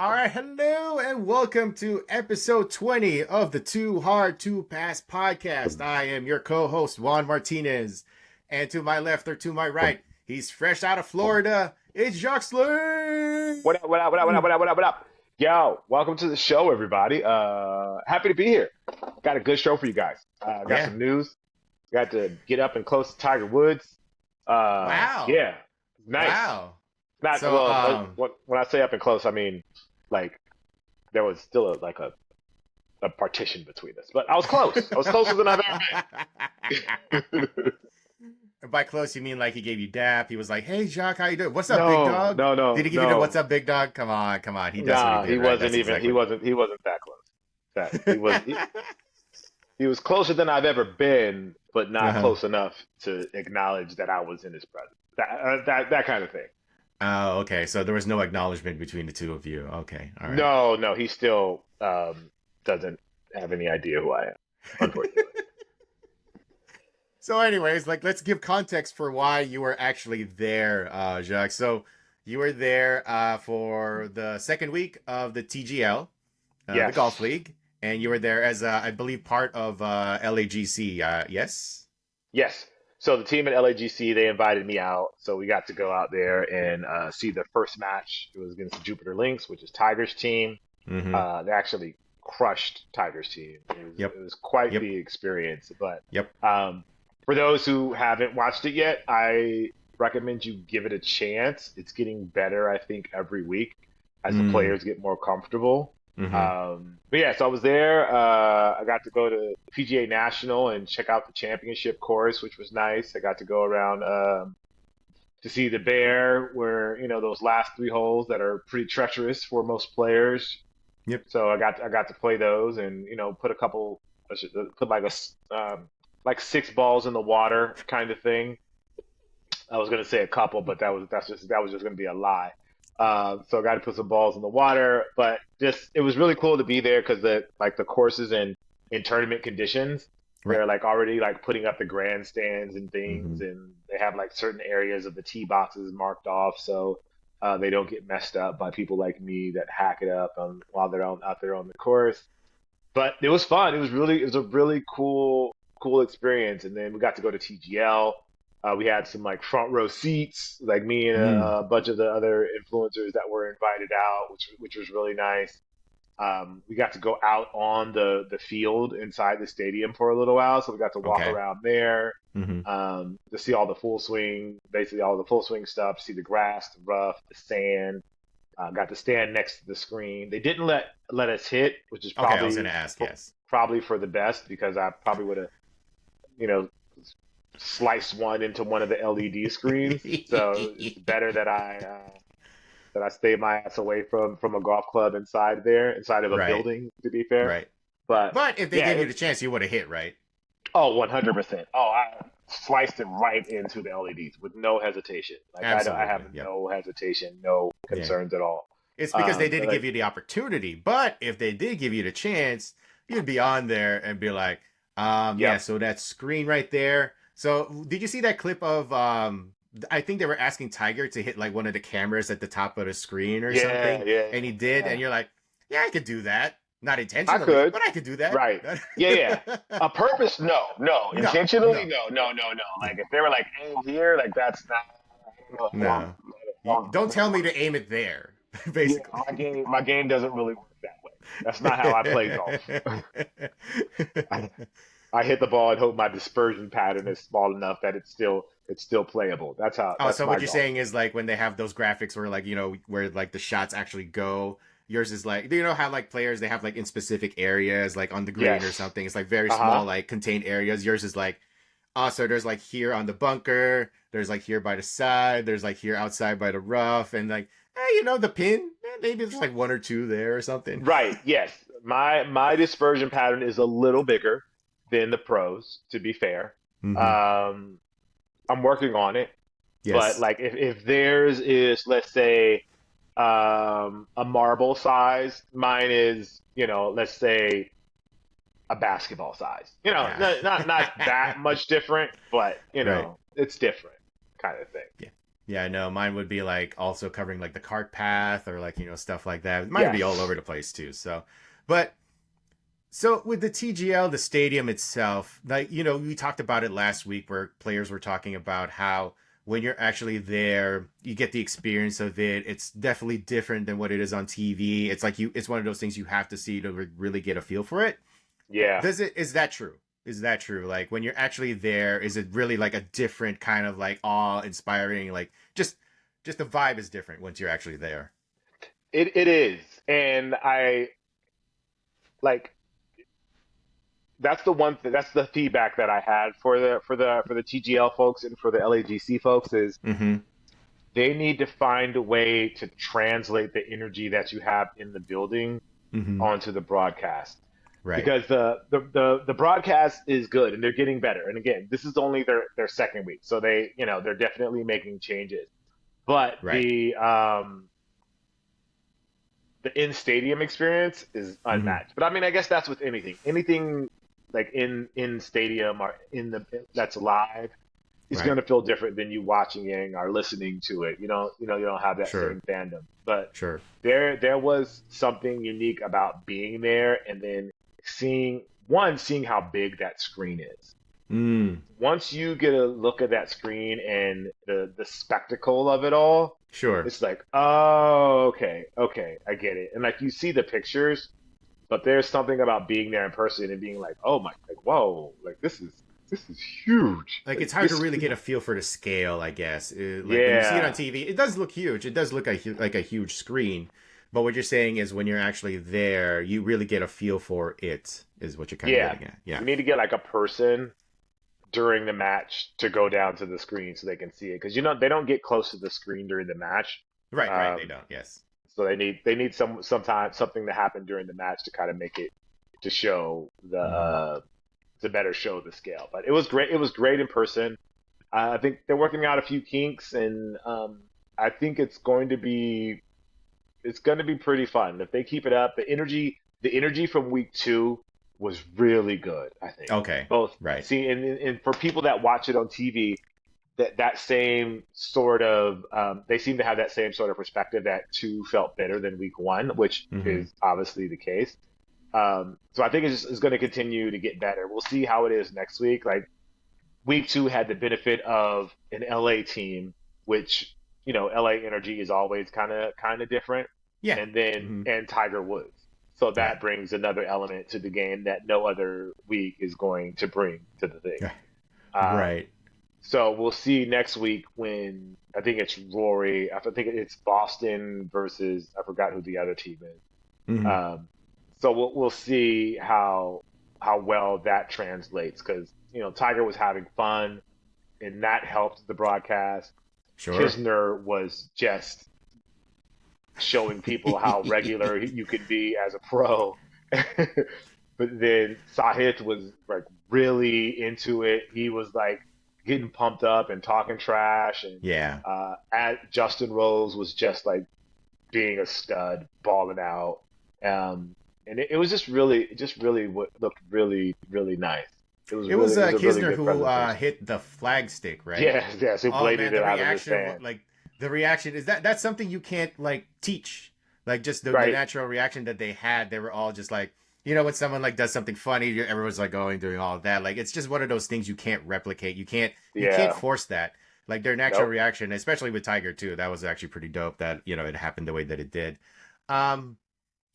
All right, hello and welcome to episode 20 of the Too Hard to Pass podcast. I am your co-host, Juan Martinez. And to my left or to my right, he's fresh out of Florida. It's Jacques. What up, what up, what up, what up, what up, what up, what up? Yo, welcome to the show, everybody. Happy to be here. Got a good show for you guys. Got Yeah. some news. Got to get up and close to Tiger Woods. Wow. Yeah, nice. Wow. Not So, well. When I say up and close, I mean like there was still a partition between us, but I was close. I was closer than I've ever been. By close, you mean like he gave you dap? He was like, hey, Jacques, how you doing? What's up, big No, dog? no, Did no, he give you the what's no. up, big dog? Come on, come on. He does what Nah, he he did, right? wasn't That's even. exactly. He wasn't that close. He was closer than I've ever been, but not Uh-huh. close enough to acknowledge that I was in his presence. That kind of thing. Oh, okay. So there was no acknowledgement between the two of you. Okay. All right. No, no, he still doesn't have any idea who I am, unfortunately. So, anyways, like, let's give context for why you were actually there, Jacques. So, you were there for the second week of the TGL, the golf Yes, league, and you were there as, I believe, part of LAGC. Yes. yes. So the team at LAGC, they invited me out, so we got to go out there and see the first match. It was against the Jupiter Lynx, which is Tiger's team. Mm-hmm. They actually crushed Tiger's team. Yep. It was quite Yep. the experience. But Yep. for those who haven't watched it yet, I recommend you give it a chance. It's getting better, I think, every week as the Mm-hmm. players get more comfortable. Mm-hmm. But yeah, so I was there. I got to go to PGA National and check out the championship course, which was nice. I got to go around to see the Bear, where those last three holes that are pretty treacherous for most players. Yep. So I got to play those and put a couple put like six balls in the water kind of thing. I was gonna say a couple, but that was just gonna be a lie. So I got to put some balls in the water, but just it was really cool to be there because the courses in tournament conditions, Right. they're like already like putting up the grandstands and Mm-hmm. things, and they have like certain areas of the tee boxes marked off so they don't get messed up by people like me that hack it up while they're out there on the course. But it was fun. It was a really cool experience. And then we got to go to TGL. We had some like front row seats, like me and Mm. a bunch of the other influencers that were invited out, which was really nice. We got to go out on the field inside the stadium for a little while, so we got to walk Okay. around there Mm-hmm. to see all the full swing, basically all the full swing stuff, see the grass, the rough, the sand. Got to stand next to the screen. They didn't let us hit, which is Okay, I was gonna ask. Yes. probably for the best because I probably would have, you know, sliced one into one of the LED screens. So it's better that I stay my ass away from a golf club inside of a Right. building, to be fair. Right. But But if they yeah, gave you the chance, you would have hit, right? oh, 100%. Oh, I sliced it right into the LEDs with no hesitation. Like I have Absolutely. Yep. no hesitation, no Yeah. concerns at all. It's because they And didn't give like, you the opportunity. But if they did give you the chance, you'd be on there and be like, yeah, yep, so that screen right there. So did you see that clip of I think they were asking Tiger to hit like one of the cameras at the top of the screen or yeah, something, yeah, and he did, yeah. and you're like, yeah, I could do that. Not I intentionally, could. but I could do that. Right. Yeah, yeah. A purpose? No, no. No, Intentionally? no, No, no, no, no. Like if they were like aim here, like that's not. I don't know no. Don't tell me to aim it there, yeah, basically. my game doesn't really work that way. That's not how I play golf. I, I hit the ball and hope my dispersion pattern is small enough that it's still playable. Oh, That's so my what you're golf. saying is like when they have those graphics where like where like the shots actually go. Yours is like, do you know how like players they have like in specific areas like on the green or Yes. something? It's like very small Uh-huh. like contained areas. Yours is like, so there's like here on the bunker, there's like here by the side, there's like here outside by the rough, and like, the pin. Maybe there's like one or two there or something. Right. Yes. My dispersion pattern is a little bigger than the pros, to be fair. Mm-hmm. Um, I'm working on it, but Yes. like if theirs is, let's say, a marble size, mine is, let's say a basketball size. Yeah. Not that much different, but Right. it's different kind of thing. Yeah. Yeah, no, mine would be like also covering like the cart path or like, stuff like that. Mine would be all over Yes. the place too. But so with the TGL, the stadium itself, like, we talked about it last week where players were talking about how when you're actually there, you get the experience of it. It's definitely different than what it is on TV. It's like it's one of those things you have to see to really get a feel for it. Yeah. Is that true? Is that true? Like when you're actually there, is it really like a different kind of like awe inspiring, like just the vibe is different once you're actually there. It is. And I like that's the feedback that I had for the TGL folks and for the LAGC folks is Mm-hmm. they need to find a way to translate the energy that you have in the building Mm-hmm. onto the broadcast. Right. Because the broadcast is good and they're getting better. And again, this is only their second week. So they're definitely making changes. But Right. the in stadium experience is Mm-hmm. unmatched. But I mean, I guess that's with anything. Anything like in stadium or in the that's live is Right. going to feel different than you watching it or listening to it. You don't have that Sure. same fandom. But Sure. there was something unique about being there and then seeing how big that screen is. Mm. Once you get a look at that screen and the spectacle of it all, Sure. it's like, oh, okay, I get it. And like you see the pictures, but there's something about being there in person and being like, oh my, like whoa, like this is huge. Like Like it's hard to this, really get a feel for the scale, I guess. Like when you see it on yeah, TV, it does look huge. It does look like a huge screen. But what you're saying is when you're actually there, you really get a feel for it. Is what you're kind of yeah. getting at. Yeah. You need to get like a person during the match to go down to the screen so they can see it because they don't get close to the screen during the match. Right. Right. They Um, don't. Yes. so they need sometimes something to happen during the match to kind of make it to show Mm-hmm. to better show the scale. But it was great. It was great in person. I think they're working out a few kinks, and I think it's going to be pretty fun if they keep it up. The energy from week two was really good. I think Okay. both Right. see and for people that watch it on TV, that same sort of they seem to have that same sort of perspective that two felt better than week one, which Mm-hmm. is obviously the case. So I think it's going to continue to get better. We'll see how it is next week. Like week two had the benefit of an LA team, which LA energy is always kind of different, Yeah. and then Mm-hmm. and Tiger Woods. So Right. that brings another element to the game that no other week is going to bring to the thing. Yeah. Um, Right. so we'll see next week when I think it's Rory. I think it's Boston versus I forgot who the other team is. Mm-hmm. Um, so we'll see how well that translates because Tiger was having fun and that helped the broadcast. Sure. Kisner was just showing people how regular you can be as a pro. But then Sahith was like really into it. He was like getting pumped up and talking trash, and Yeah. Justin Rose was just like being a stud, balling out. And it was just really what looked really, really nice. It was It was a really Kisner good who presentation. hit the flag stick, right? Yes, yes, who Oh bladed man, it the out of his reaction, hand. like the reaction is that's something you can't like teach. Like just the Right. natural reaction that they had, they were all just like, when someone like does something funny, everyone's like going doing all of that. Like it's just one of those things you can't replicate. You can't Yeah. force that. Like their natural Nope. reaction, especially with Tiger too. That was actually pretty dope that, it happened the way that it did. Um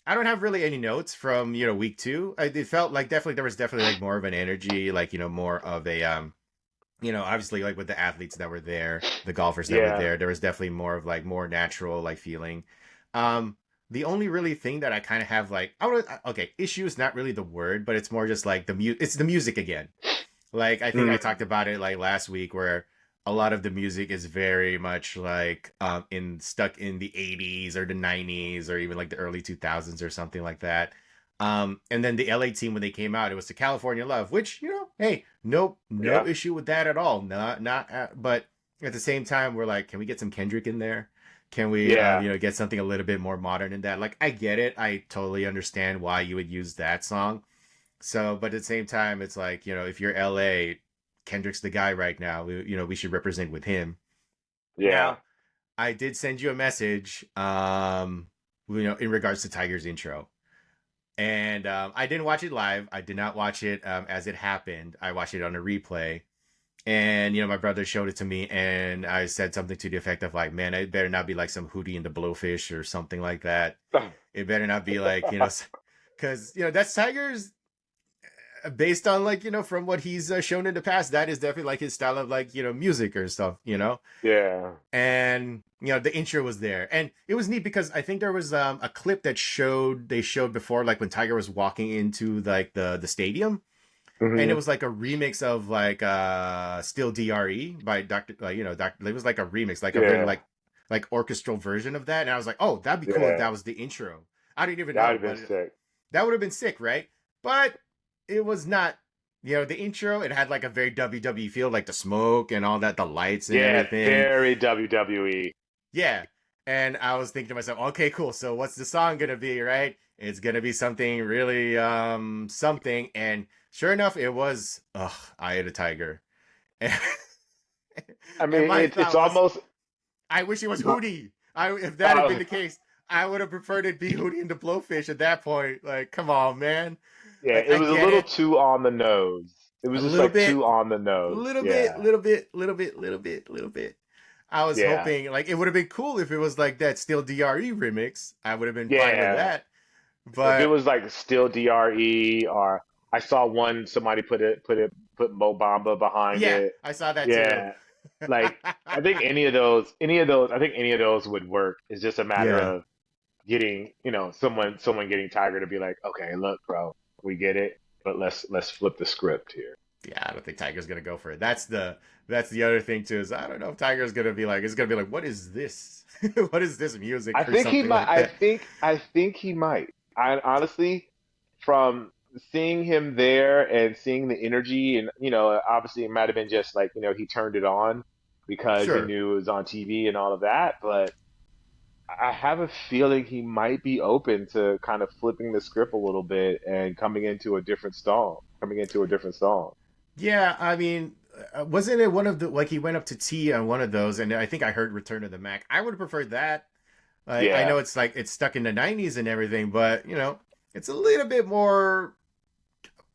I don't have really any notes from, week two. It felt like there was definitely like more of an energy, like, more of a obviously like with the athletes that were there, the golfers that were Yeah. there was definitely more of like more natural like feeling. Um, the only really thing that I kind of have like, okay, issue is not really the word, but it's more just like it's the music again. Like I think I Mm. talked about it like last week where a lot of the music is very much like in stuck in the 80s or the 90s or even like the early 2000s or something like that. And then the LA team when they came out, it was the California Love, which hey, no Yeah. issue with that at all. Not but at the same time, we're like, can we get some Kendrick in there? Can we, Yeah. get something a little bit more modern in that? Like, I get it. I totally understand why you would use that song. So, but at the same time, it's like, if you're LA, Kendrick's the guy right now. We should represent with him. Yeah. Now, I did send you a message, in regards to Tiger's intro. And I didn't watch it live. I did not watch it as it happened. I watched it on a replay. And, my brother showed it to me, and I said something to the effect of, like, man, it better not be like some Hootie and the Blowfish or something like that. It better not be like, because, that's Tiger's, based on, like, from what he's shown in the past, that is definitely like his style of, like, music or stuff. Yeah. And the intro was there, and it was neat because I think there was a clip that they showed before, like when Tiger was walking into like the stadium, and it Hmm. was like a remix of like Still Dre by Dr. Dr. It was like a remix, like a really Yeah. like orchestral version of that, and I was like, oh, that'd be cool if Yeah. that was the intro. I didn't even That would know, have been but sick. that would have been sick, right? But it was not. The intro, it had like a very WWE feel, like the smoke and all that, the lights and Yeah, everything. very WWE. Yeah. And I was thinking to myself, okay, cool. So what's the song gonna be, right? It's gonna be something really something. And sure enough, it was Eye of the Tiger. And, I and mean, my it's thought was, almost. I wish it was Go- Hootie. If that had been Uh, the case, I would have preferred it be Hootie and the Blowfish at that point. Like, come on, man. yeah, Like, it I was a get little it. too on the nose. It A was just little like bit, too on the nose. little bit, Yeah. little bit, little bit, little bit, little bit. I was Yeah. hoping like it would have been cool if it was like that Still Dre remix. I would have been fine with Yeah. that. If it But was like still DRE, or I saw one somebody put Mo Bamba behind yeah, it. I saw that too. Yeah. Like I think any of those would work. It's just a matter Yeah. of getting, someone getting Tiger to be like, okay, look, bro, we get it, but let's flip the script here. Yeah, I don't think Tiger's gonna go for it. That's the other thing too, is I don't know if Tiger's gonna be like, it's gonna be like, what is this? What is this I music or think he something might. like that? I think he might. I honestly, from seeing him there and seeing the energy, and obviously it might have been just like he turned it on because he Sure. knew it was on TV and all of that. But I have a feeling he might be open to kind of flipping the script a little bit and coming into a different song. Coming into a different song. Yeah, I mean, wasn't it one of the like he went up to T on one of those, and I think I heard Return of the Mac. I would have preferred that. Like I know Yeah. it's like it's stuck in the '90s and everything, but it's a little bit more.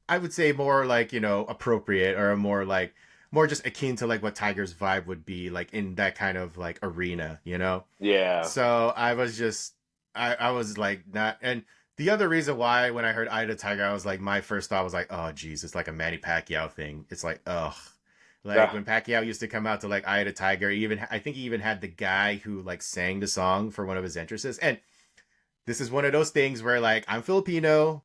I would say more like appropriate, or more just akin to like what Tiger's vibe would be like in that kind of like arena. Yeah. So I was like not. And the other reason why when I heard Eye of the Tiger, I was like, my first thought was like, oh geez, it's like a Manny Pacquiao thing. It's like, ugh. Like Yeah. when Pacquiao used to come out to like Eye of the Tiger, even I think he even had the guy who like sang the song for one of his entrances. And this is one of those things where like I'm Filipino,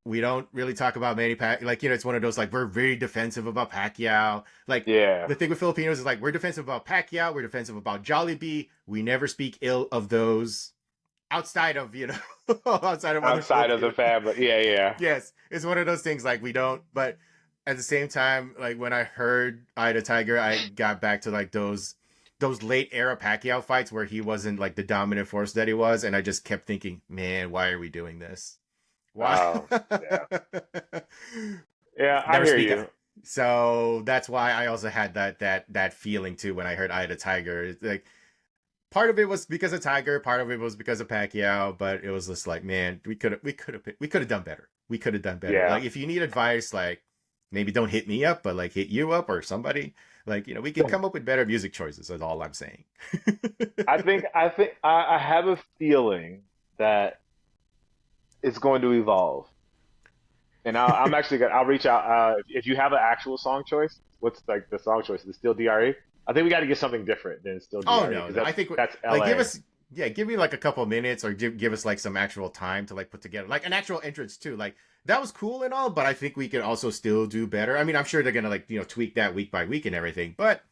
we don't really talk about Manny Pacquiao. Like, it's one of those, like, we're very defensive about Pacquiao. Like, Yeah. the thing with Filipinos is, like, we're defensive about Pacquiao. We're defensive about Jollibee. We never speak ill of those outside of, outside of other Outside of the Filipinos. family. Yeah. Yeah. Yes. It's one of those things, like, we don't. But at the same time, like, when I heard Eye of the Tiger, I got back to, like, those late era Pacquiao fights where he wasn't, like, the dominant force that he was. And I just kept thinking, man, why are we doing this? Why? Oh, yeah. Yeah, I Never hear speak you. up. So that's why I also had that feeling too when I heard Eye of the Tiger. It's like part of it was because of Tiger, part of it was because of Pacquiao, but it was just like, man, we could have done better. We could have done better. Yeah. Like if you need advice, like maybe don't hit me up, but like hit you up or somebody. Like, we can come up with better music choices, is all I'm saying. I have a feeling that it's going to evolve. And I'm actually gonna I'll reach out if you have an actual song choice. What's like the song choice? Is it still DRE? I think we got to get something different than still Oh DRE no, because no. I that's think that's like give LA. us yeah, give me like a couple of minutes, or give us like some actual time to like put together like an actual entrance too. Like that was cool and all, but I think we can also still do better. I mean, I'm sure they're gonna like tweak that week by week and everything, but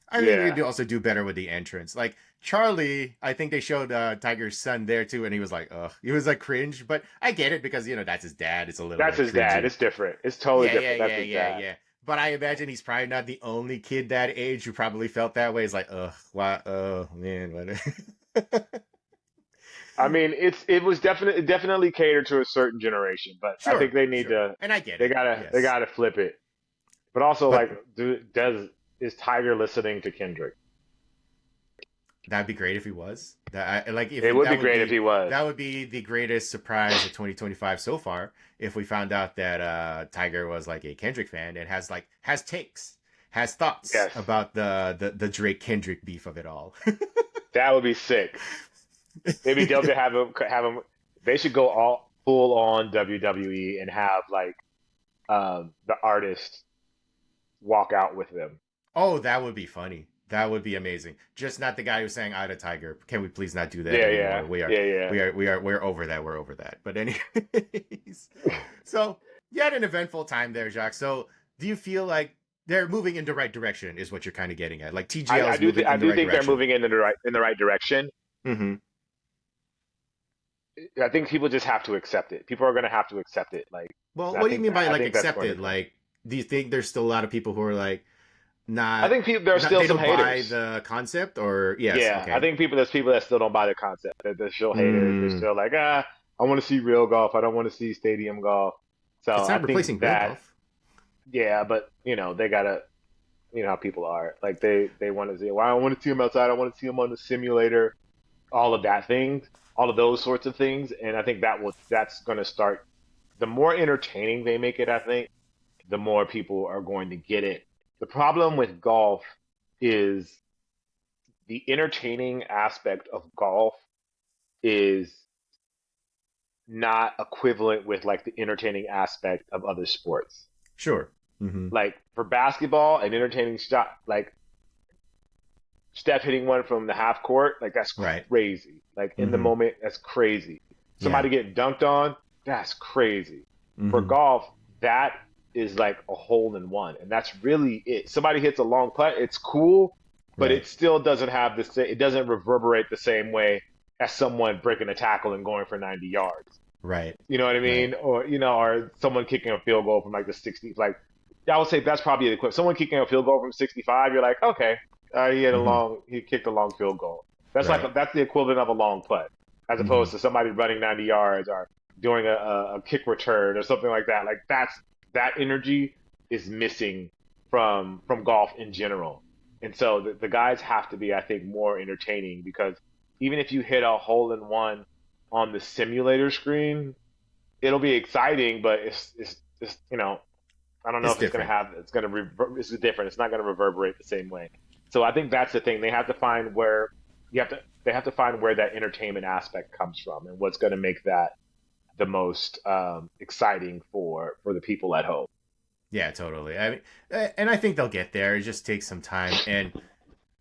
I think we Yeah. could also do better with the entrance. Like Charlie, I think they showed Tiger's son there too, and he was like, ugh, he was like cringe, but I get it because that's his dad. It's a little That's like his dad. cringy. It's different. It's totally Yeah, yeah, different. That's yeah, his yeah, dad. yeah. But I imagine he's probably not the only kid that age who probably felt that way. It's like, ugh, why, oh man, what? I mean, it was definitely catered to a certain generation, but I think Sure, they need sure, to and I get they it. gotta they Yes, gotta flip it. But also but like, does is Tiger listening to Kendrick? That'd be great if he was. That I, like if It would be that would great if be he was. that would be the greatest surprise of 2025 so far. If we found out that Tiger was like a Kendrick fan and has takes, has thoughts Yes, about the Drake Kendrick beef of it all. that would be sick. It'd be dope to have him. They should go all full on WWE and have like the artist walk out with them. Oh, that would be funny. That would be amazing. Just not the guy who's saying "I to Tiger." Can we please not do that Yeah, yeah, anymore? We are, yeah, yeah. we're over that. We're over that. But anyways, so you had an eventful time there, Jacques. So do you feel like they're moving in the right direction? Is what you're kind of getting at? Like TGL I is do moving I in the do right think they're direction. moving in the right direction. Mm-hmm. I think people just have to accept it. People are going to have to accept it. Like, Well, I what do you think mean by I like think that's going to accepted? come. Like, do you think there's still a lot of people who are like I not, think people there are not still they some don't buy haters. the concept? Or yes, Yeah, I okay. think there's people that still don't buy the concept. They're still haters. They're Mm, still like, I want to see real golf. I don't want to see stadium golf. So it's I not think replacing real that, golf. yeah, but they gotta, how people are. Like they want to see. Well, I want to see them outside. I want to see them on the simulator. All of that things, all of those sorts of things, and I think that's going to start. The more entertaining they make it, I think, the more people are going to get it. The problem with golf is the entertaining aspect of golf is not equivalent with like the entertaining aspect of other sports. Sure. Mm-hmm. Like for basketball, an entertaining shot, like Steph hitting one from the half court, like that's Right. crazy. Like in the Mm-hmm. moment, that's crazy. Yeah. Somebody getting dunked on, that's crazy. For Mm-hmm. golf, that is like a hole in one, and that's really it. Somebody hits a long putt, it's cool, but Right. it still doesn't have it doesn't reverberate the same way as someone breaking a tackle and going for 90 yards. Right. You know what I Right. mean? Or someone kicking a field goal from like the 60s. Like, I would say that's probably the equivalent. Someone kicking a field goal from 65, you're like, okay, Mm-hmm. he kicked a long field goal. That's Right. that's the equivalent of a long putt, as Mm-hmm. opposed to somebody running 90 yards or doing a kick return or something like that. Like that energy is missing from golf in general. And so the guys have to be, I think, more entertaining because even if you hit a hole in one on the simulator screen, it'll be exciting, but it's I don't know It's if it's gonna different. have it's different. It's not gonna reverberate the same way. So I think that's the thing. They have to find where they have to find where that entertainment aspect comes from and what's gonna make that the most exciting for the people at home. Yeah, totally. I mean, and I think they'll get there. It just takes some time.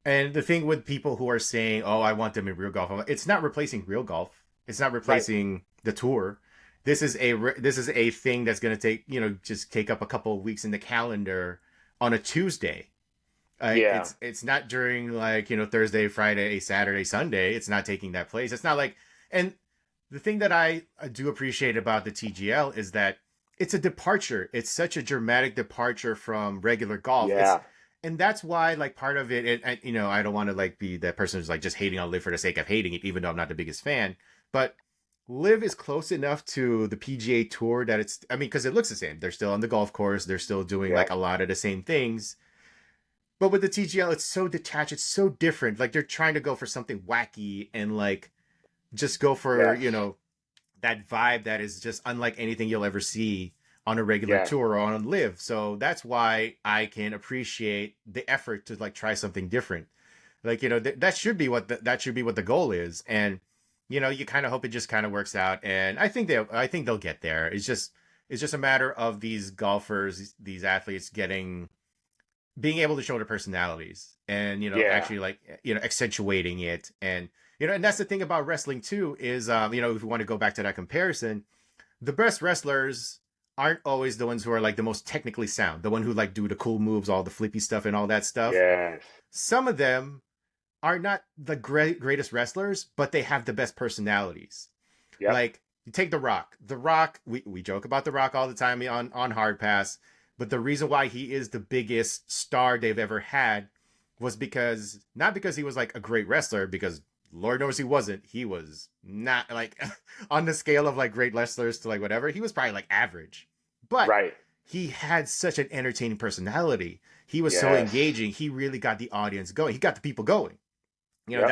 And the thing with people who are saying, "Oh, I want them in real golf," it's not replacing real golf. It's not Right. replacing the tour. This is a thing that's going to take just take up a couple of weeks in the calendar on a Tuesday. Yeah. It's not during like Thursday, Friday, Saturday, Sunday. It's not taking that place. It's not like and the thing that I do appreciate about the TGL is that it's a departure. It's such a dramatic departure from regular golf. It's Yeah. and that's why like part of it, I don't want to like be that person who's like just hating on Live for the sake of hating it, even though I'm not the biggest fan. But Live is close enough to the PGA Tour that it's. I mean, because it looks the same. They're still on the golf course. They're still doing Yeah. like a lot of the same things. But with the TGL, it's so detached. It's so different. Like they're trying to go for something wacky and like just go for Yes. that vibe that is just unlike anything you'll ever see on a regular Yes. tour or on Live. So that's why I can appreciate the effort to like try something different. Like that should be that should be what the goal is, and you kind of hope it just kind of works out. And I think they'll get there. It's just a matter of these golfers, these athletes being able to show their personalities and Yeah. actually like accentuating it. And and that's the thing about wrestling too is if we want to go back to that comparison, the best wrestlers aren't always the ones who are like the most technically sound, the one who like do the cool moves, all the flippy stuff and all that stuff. Yes. Some of them are not the greatest wrestlers, but they have the best personalities. Yep. Like you take The Rock, we joke about The Rock all the time on Hard Pass, but the reason why he is the biggest star they've ever had was because not because he was like a great wrestler, because Lord knows he wasn't. He was not like on the scale of like great wrestlers to like whatever. He was probably like average. But Right. he had such an entertaining personality. He was so Yes. engaging. He really got the audience going. He got the people going. Yep.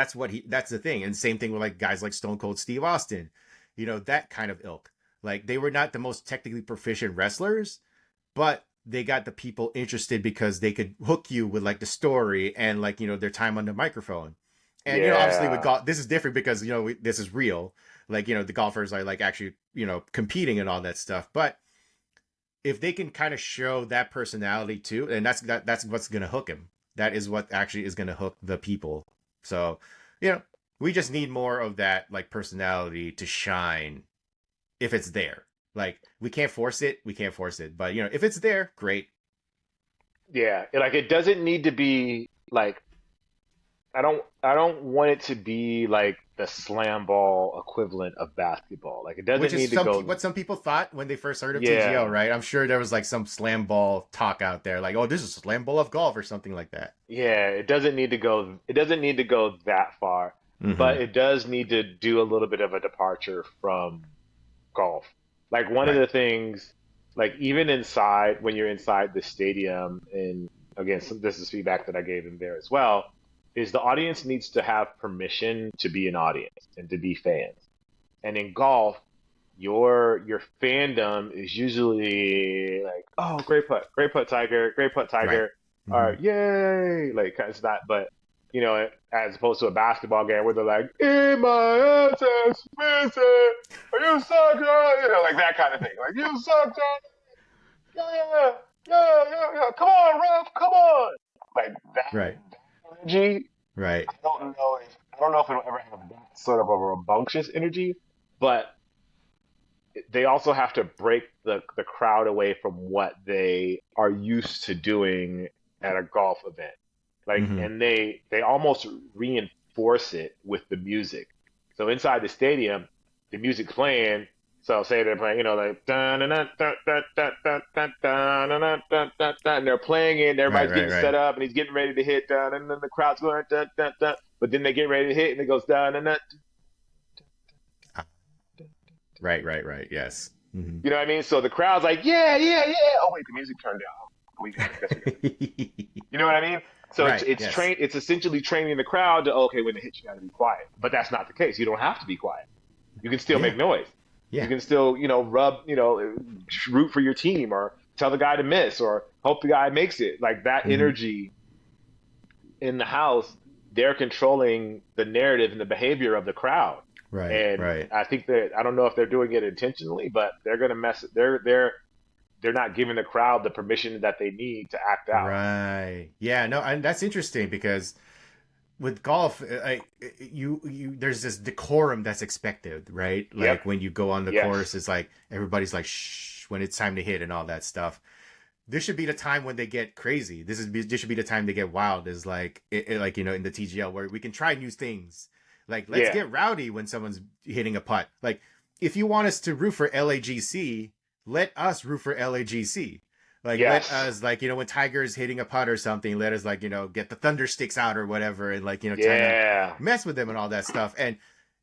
That's the thing. And same thing with like guys like Stone Cold Steve Austin, that kind of ilk. Like they were not the most technically proficient wrestlers, but they got the people interested because they could hook you with like the story and like, their time on the microphone. And, obviously with Yeah. golf, this is different because, this is real. Like, the golfers are like actually, competing and all that stuff. But if they can kind of show that personality too, and that's what's going to hook him. That is what actually is going to hook the people. So, we just need more of that like personality to shine if it's there. Like we can't force it, but if it's there, great. Yeah. Like it doesn't need to be like I don't want it to be like the slam ball equivalent of basketball. Like it Which doesn't is need to go. what some people thought when they first heard of TGL, Yeah. right? I'm sure there was like some slam ball talk out there, like, oh, this is a slam ball of golf or something like that. Yeah, it doesn't need to go that far, Mm-hmm. but it does need to do a little bit of a departure from golf. Like one of Right. the things, like even inside when you're inside the stadium, and again, this is feedback that I gave him there as well, is the audience needs to have permission to be an audience and to be fans. And in golf, your fandom is usually like, oh, great putt, Tiger, great putt, Right. Tiger, Mm-hmm. yay, like it's not, but as opposed to a basketball game where they're like, in my absence, Vincent, you suck, like that kind of thing, like you suck, John, yeah, yeah, come on, ref, come on, like that Right. energy. Right. I don't know if it'll ever have that sort of a rambunctious energy, but they also have to break the crowd away from what they are used to doing at a golf event. Like, Mm-hmm. and they almost reinforce it with the music. So inside the stadium, the music's playing. So say they're playing, like dun dun dun dun dun dun dun dun dun dun dun dun dun, and they're playing it, and Right. everybody's Right. getting set Right. up, and he's getting ready to hit dun, and then the crowd's going dun dun dun, but then they get ready to hit, and it goes dun dun dun. Ah, right. Right. Right. Yes. Mm-hmm. You know what I mean? So the crowd's like, yeah, yeah, yeah. Oh wait, the music turned down. I guess we got. You know what I mean? So it's Right. it's Yes. train. It's essentially training the crowd to okay, when it hits, you got to be quiet. But that's not the case. You don't have to be quiet. You can still Yeah. make noise. You Yeah. can still, root for your team or tell the guy to miss or hope the guy makes it. Like that Mm-hmm. energy in the house, they're controlling the narrative and the behavior of the crowd. Right. And Right. I think that I don't know if they're doing it intentionally, but they're gonna mess. They're not giving the crowd the permission that they need to act out. Right. Yeah. No, and that's interesting because with golf, there's this decorum that's expected, right? Yep. Like when you go on the course, Yes. it's like everybody's like shh when it's time to hit and all that stuff. This should be the time when they get crazy. This should be the time they get wild. Is like like in the TGL where we can try new things. Like let's Yeah. get rowdy when someone's hitting a putt. Like if you want us to root for LAGC, let us root for LAGC. Like let Yes. us like when Tiger is hitting a putt or something, let us like get the thunder sticks out or whatever and like trying to Yeah. mess with them and all that stuff. And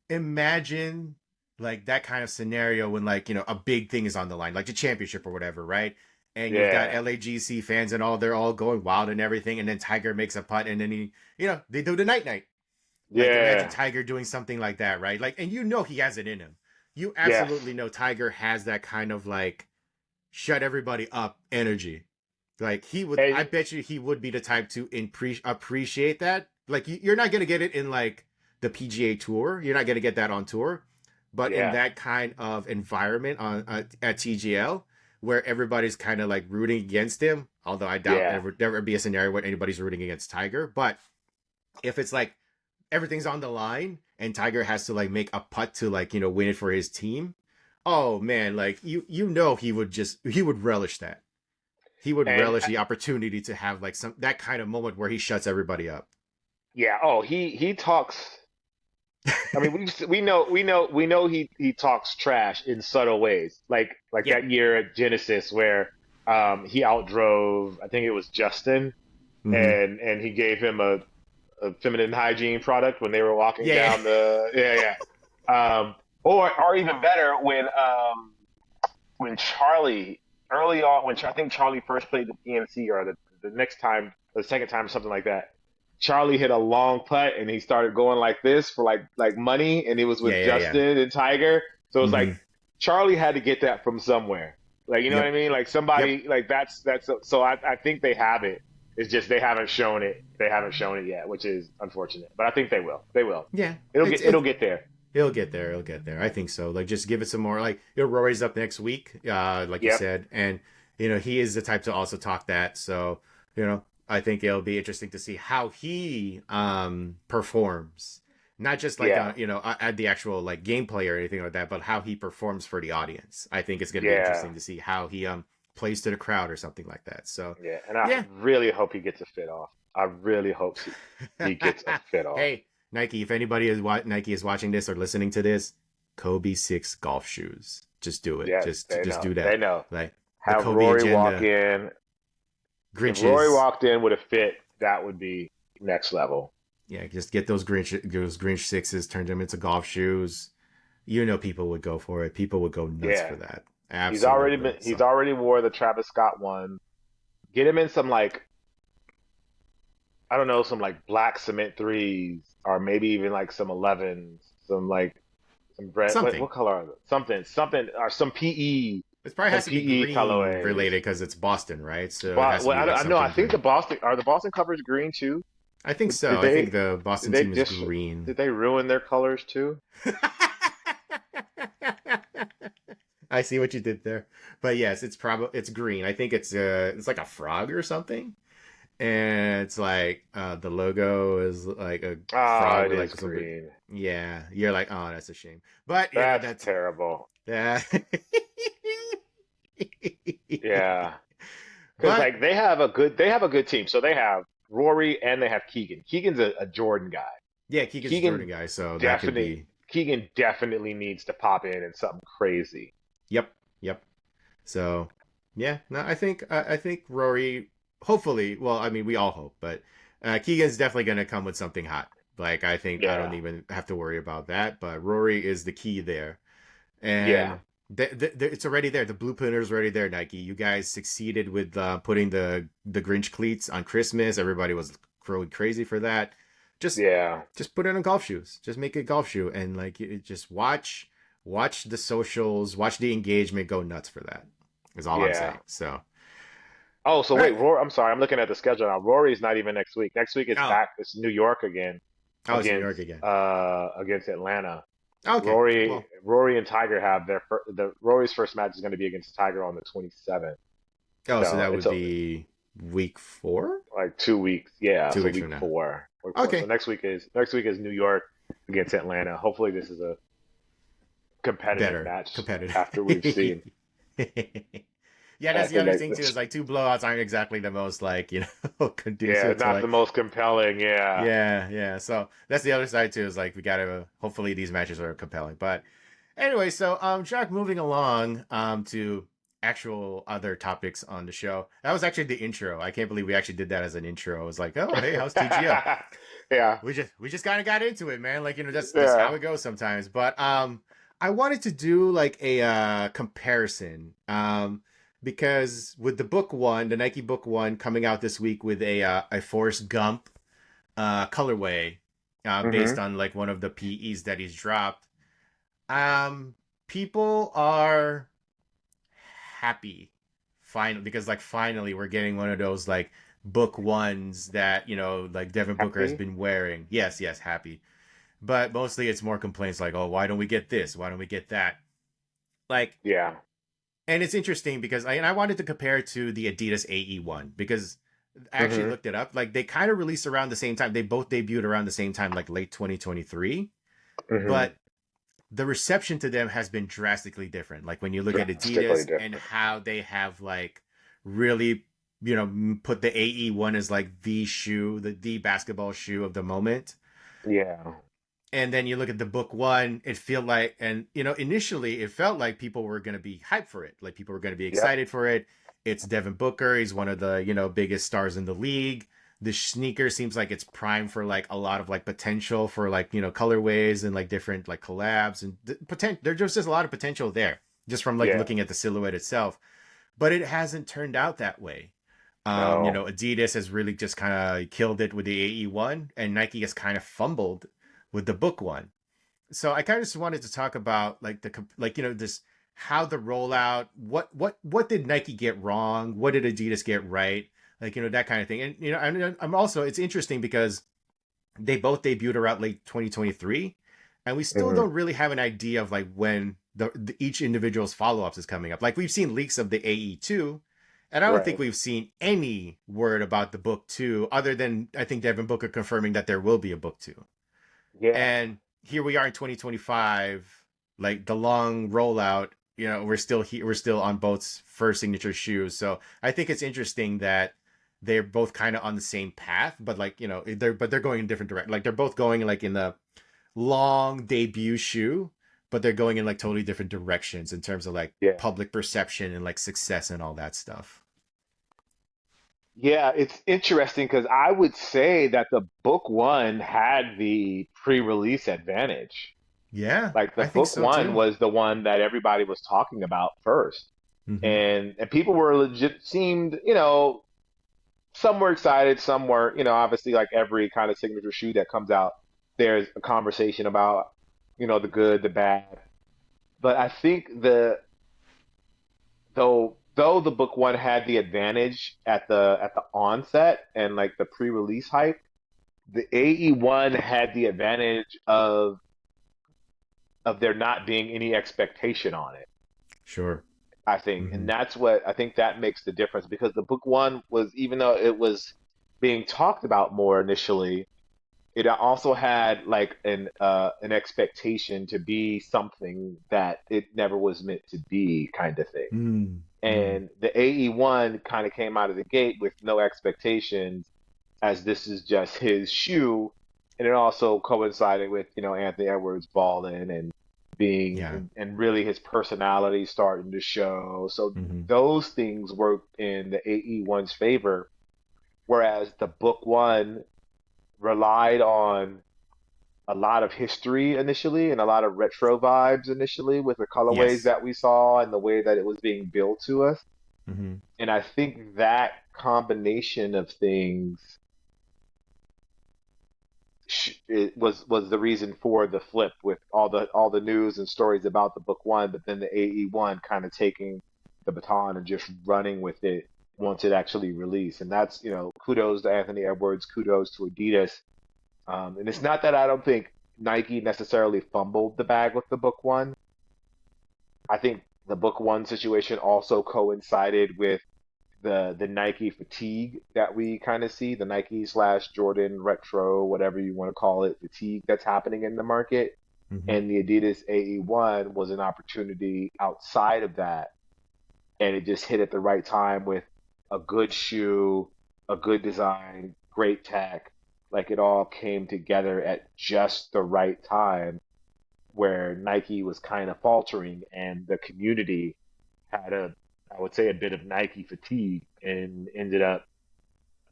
imagine like that kind of scenario when like a big thing is on the line, like the championship or whatever, right? And you've got Yeah. LAGC fans and all they're all going wild and everything, and then Tiger makes a putt and then he they do the night night. Like imagine Yeah. Tiger doing something like that, right? Like and he has it in him. You Yes. absolutely know Tiger has that kind of like shut everybody up energy. Like he would, I And bet you he would be the type to appreciate that. Like you're not gonna get it in like the PGA Tour. You're not gonna get that on tour, but in yeah. that kind of environment on at TGL where everybody's kind of like rooting against him. Although I doubt Yeah. there would be a scenario where anybody's rooting against Tiger. But if it's like everything's on the line and Tiger has to like make a putt to like win it for his team, oh man, like he would relish that. He would And relish the opportunity to have like some that kind of moment where he shuts everybody up. yeah. Oh, he talks. I mean, we know he talks trash in subtle ways. Like Yeah. that year at Genesis where he outdrove, I think it was Justin, Mm-hmm. and he gave him a feminine hygiene product when they were walking Yeah. down the or even better when Charlie early on when I think Charlie first played the PNC or the next time the second time something like that. Charlie hit a long putt and he started going like this for like money, and it was Yeah, with yeah, yeah. Justin and Tiger. So it's like Mm-hmm. Charlie had to get that from somewhere. Like, you know what I Yep. mean? Like Yep. somebody like that's so I think they have it. It's just they haven't shown it. They haven't shown it yet, which is unfortunate. But I think they will. They will. Yeah. It'll get there. It'll get there. It'll get there. I think so. Like, just give it some more. Like, Rory's up next week, like you Yep. said, and he is the type to also talk that. So, I think it'll be interesting to see how he performs, not just like Yeah. at the actual like gameplay or anything like that, but how he performs for the audience. I think it's going to be Yeah. interesting to see how he plays to the crowd or something like that. So, Yeah. And I yeah. really hope he gets a fit off. I really hope he gets a fit off. Hey, Nike, if anybody is Nike is watching this or listening to this, Kobe 6 golf shoes. Just do it. Yeah, Just they just know. do They that. know. Like the Have Kobe Rory walk agenda, in. If Rory Grinches. walked in with a fit, that would be next level. Yeah, just get those Grinch 6s, turn them into golf shoes. People would go for it. People would go nuts Yeah. for that. Absolutely. He's So, already wore the Travis Scott one. Get him in some like I don't know, some like black cement threes, or maybe even like some 11s, some like some red. something. What color are they? Something, or It probably some has to be PE green colorways. related because it's Boston, right? So it But has to well, be like I know. I something think green. The Boston covers green too. I think Did so. I think they the did Boston they team is just green. did they ruin their colors too? I see what you did there. But yes, it's green. I think it's like a frog or something. And it's like the logo is like a Ah, frog it with like is some big, green. yeah, you're like, oh, that's a shame. But That's that's terrible. that. Yeah, because But like they have a good team. So they have Rory and they have Keegan. Keegan's a Jordan guy. yeah, Keegan's a Jordan Keegan guy, so that could definitely be. Keegan definitely needs to pop in something crazy. Yep, yep. So yeah, no, I think Rory. Hopefully, well, I mean, we all hope, but Keegan's definitely going to come with something hot. Like I think I don't Yeah, even have to worry about that. But Rory is the key there, yeah. and it's already there. The blueprint is already there. Nike, you guys succeeded with putting the Grinch cleats on Christmas. Everybody was going crazy for that. Just Yeah, just put it on golf shoes. Just make it golf shoe, and like just watch the socials, watch the engagement go nuts for that. Is all I'm yeah. saying. So, Oh, so all wait, right. Rory. I'm sorry, I'm looking at the schedule now. Rory's not even next week. Next week it's Oh, back. It's New York again it's New York again. against Atlanta. Okay, well, Rory and Tiger have the Rory's first match is going to be against Tiger on the 27th. so So that it's would be week 4, like 2 weeks. Yeah, 2 so weeks from now. Week four. So Okay, next week is New York against Atlanta. Hopefully this is a competitive better match competitive. after we've seen. Yeah, I that's the think other like thing too. Is like two blowouts aren't exactly the most like yeah, conducive to not the like. most compelling. Yeah, Yeah, yeah. So that's the other side too. Is like we gotta hopefully these matches are compelling. But anyway, so Jacques, moving along to actual other topics on the show. That was actually the intro. I can't believe we actually did that as an intro. I was like, oh hey, how's TGL? yeah, We just kind of got into it, man. Like that's how yeah. it goes sometimes. But I wanted to do like a comparison because with the book one, the Nike book one coming out this week with a Forrest Gump colorway based Hmm. on like one of the PEs that he's dropped. People are happy finally because like finally we're getting one of those like book ones that like Devin Booker has Happy. been wearing. Yes, happy. But mostly it's more complaints like, oh, why don't we get this? Why don't we get that? Like, Yeah. and it's interesting because I wanted to compare it to the Adidas AE one because I actually Hmm. looked it up. Like they kind of released around the same time. They both debuted around the same time, like late 2023. Hmm. But the reception to them has been drastically different. Like when you look at Drastically Adidas and different. how they have like really, put the AE one as like the shoe, the basketball shoe of the moment. Yeah. And then you look at the book one, it felt like, and initially it felt like people were going to be hyped for it. Like people were going to be Yep. excited for it. It's Devin Booker. He's one of the, biggest stars in the league. The sneaker seems like it's primed for like a lot of like potential for like, colorways and like different like collabs and potential. There's just a lot of potential there just from like Yeah. looking at the silhouette itself, but it hasn't turned out that way. No. Adidas has really just kind of killed it with the AE1, and Nike has kind of fumbled with the Book One. So I kind of just wanted to talk about this how the rollout, what did Nike get wrong, what did Adidas get right, that kind of thing. And I'm also, it's interesting because they both debuted around late 2023, and we still Hmm. don't really have an idea of like when each individual's follow-ups is coming up. Like we've seen leaks of the AE2, and I don't think Right. we've seen any word about the book 2 other than I think Devin Booker confirming that there will be a book 2. Yeah. And here we are in 2025, like the long rollout, we're still here, we're still on both first signature shoes. So I think it's interesting that they're both kind of on the same path, but they're going in different directions. Like they're both going like in the long debut shoe, but they're going in like totally different directions in terms of like Yeah. public perception and like success and all that stuff. Yeah, it's interesting because I would say that the book one had the pre-release advantage. Yeah, Like the I think book so one too. was the one that everybody was talking about first. Mm-hmm. And people were legit seemed, some were excited, some weren't, obviously like every kind of signature shoe that comes out, there's a conversation about, the good, the bad. But I think though the book one had the advantage at the onset and like the pre-release hype, the AE1 had the advantage of there not being any expectation on it, Sure. I think. And Mm-hmm. that's what I think that makes the difference because the book one was, even though it was being talked about more initially, it also had like an expectation to be something that it never was meant to be, kind of thing. Mm-hmm. And the AE1 kind of came out of the gate with no expectations, as this is just his shoe. And it also coincided with, Anthony Edwards balling and being, Yeah. and really his personality starting to show. So Mm-hmm. those things worked in the AE1's favor, whereas the book one relied on a lot of history initially and a lot of retro vibes initially with the colorways Yes. that we saw and the way that it was being built to us. Mm-hmm. And I think that combination of things it was the reason for the flip with all the news and stories about the book one, but then the AE1 kind of taking the baton and just running with it once it actually released. And that's, kudos to Anthony Edwards, kudos to Adidas. And it's not that I don't think Nike necessarily fumbled the bag with the book one. I think the book one situation also coincided with the Nike fatigue that we kind of see, the Nike slash Jordan retro, whatever you want to call it, fatigue that's happening in the market. Mm-hmm. And the Adidas AE1 was an opportunity outside of that. And it just hit at the right time with a good shoe, a good design, great tech. Like it all came together at just the right time where Nike was kind of faltering and the community had I would say, a bit of Nike fatigue and ended up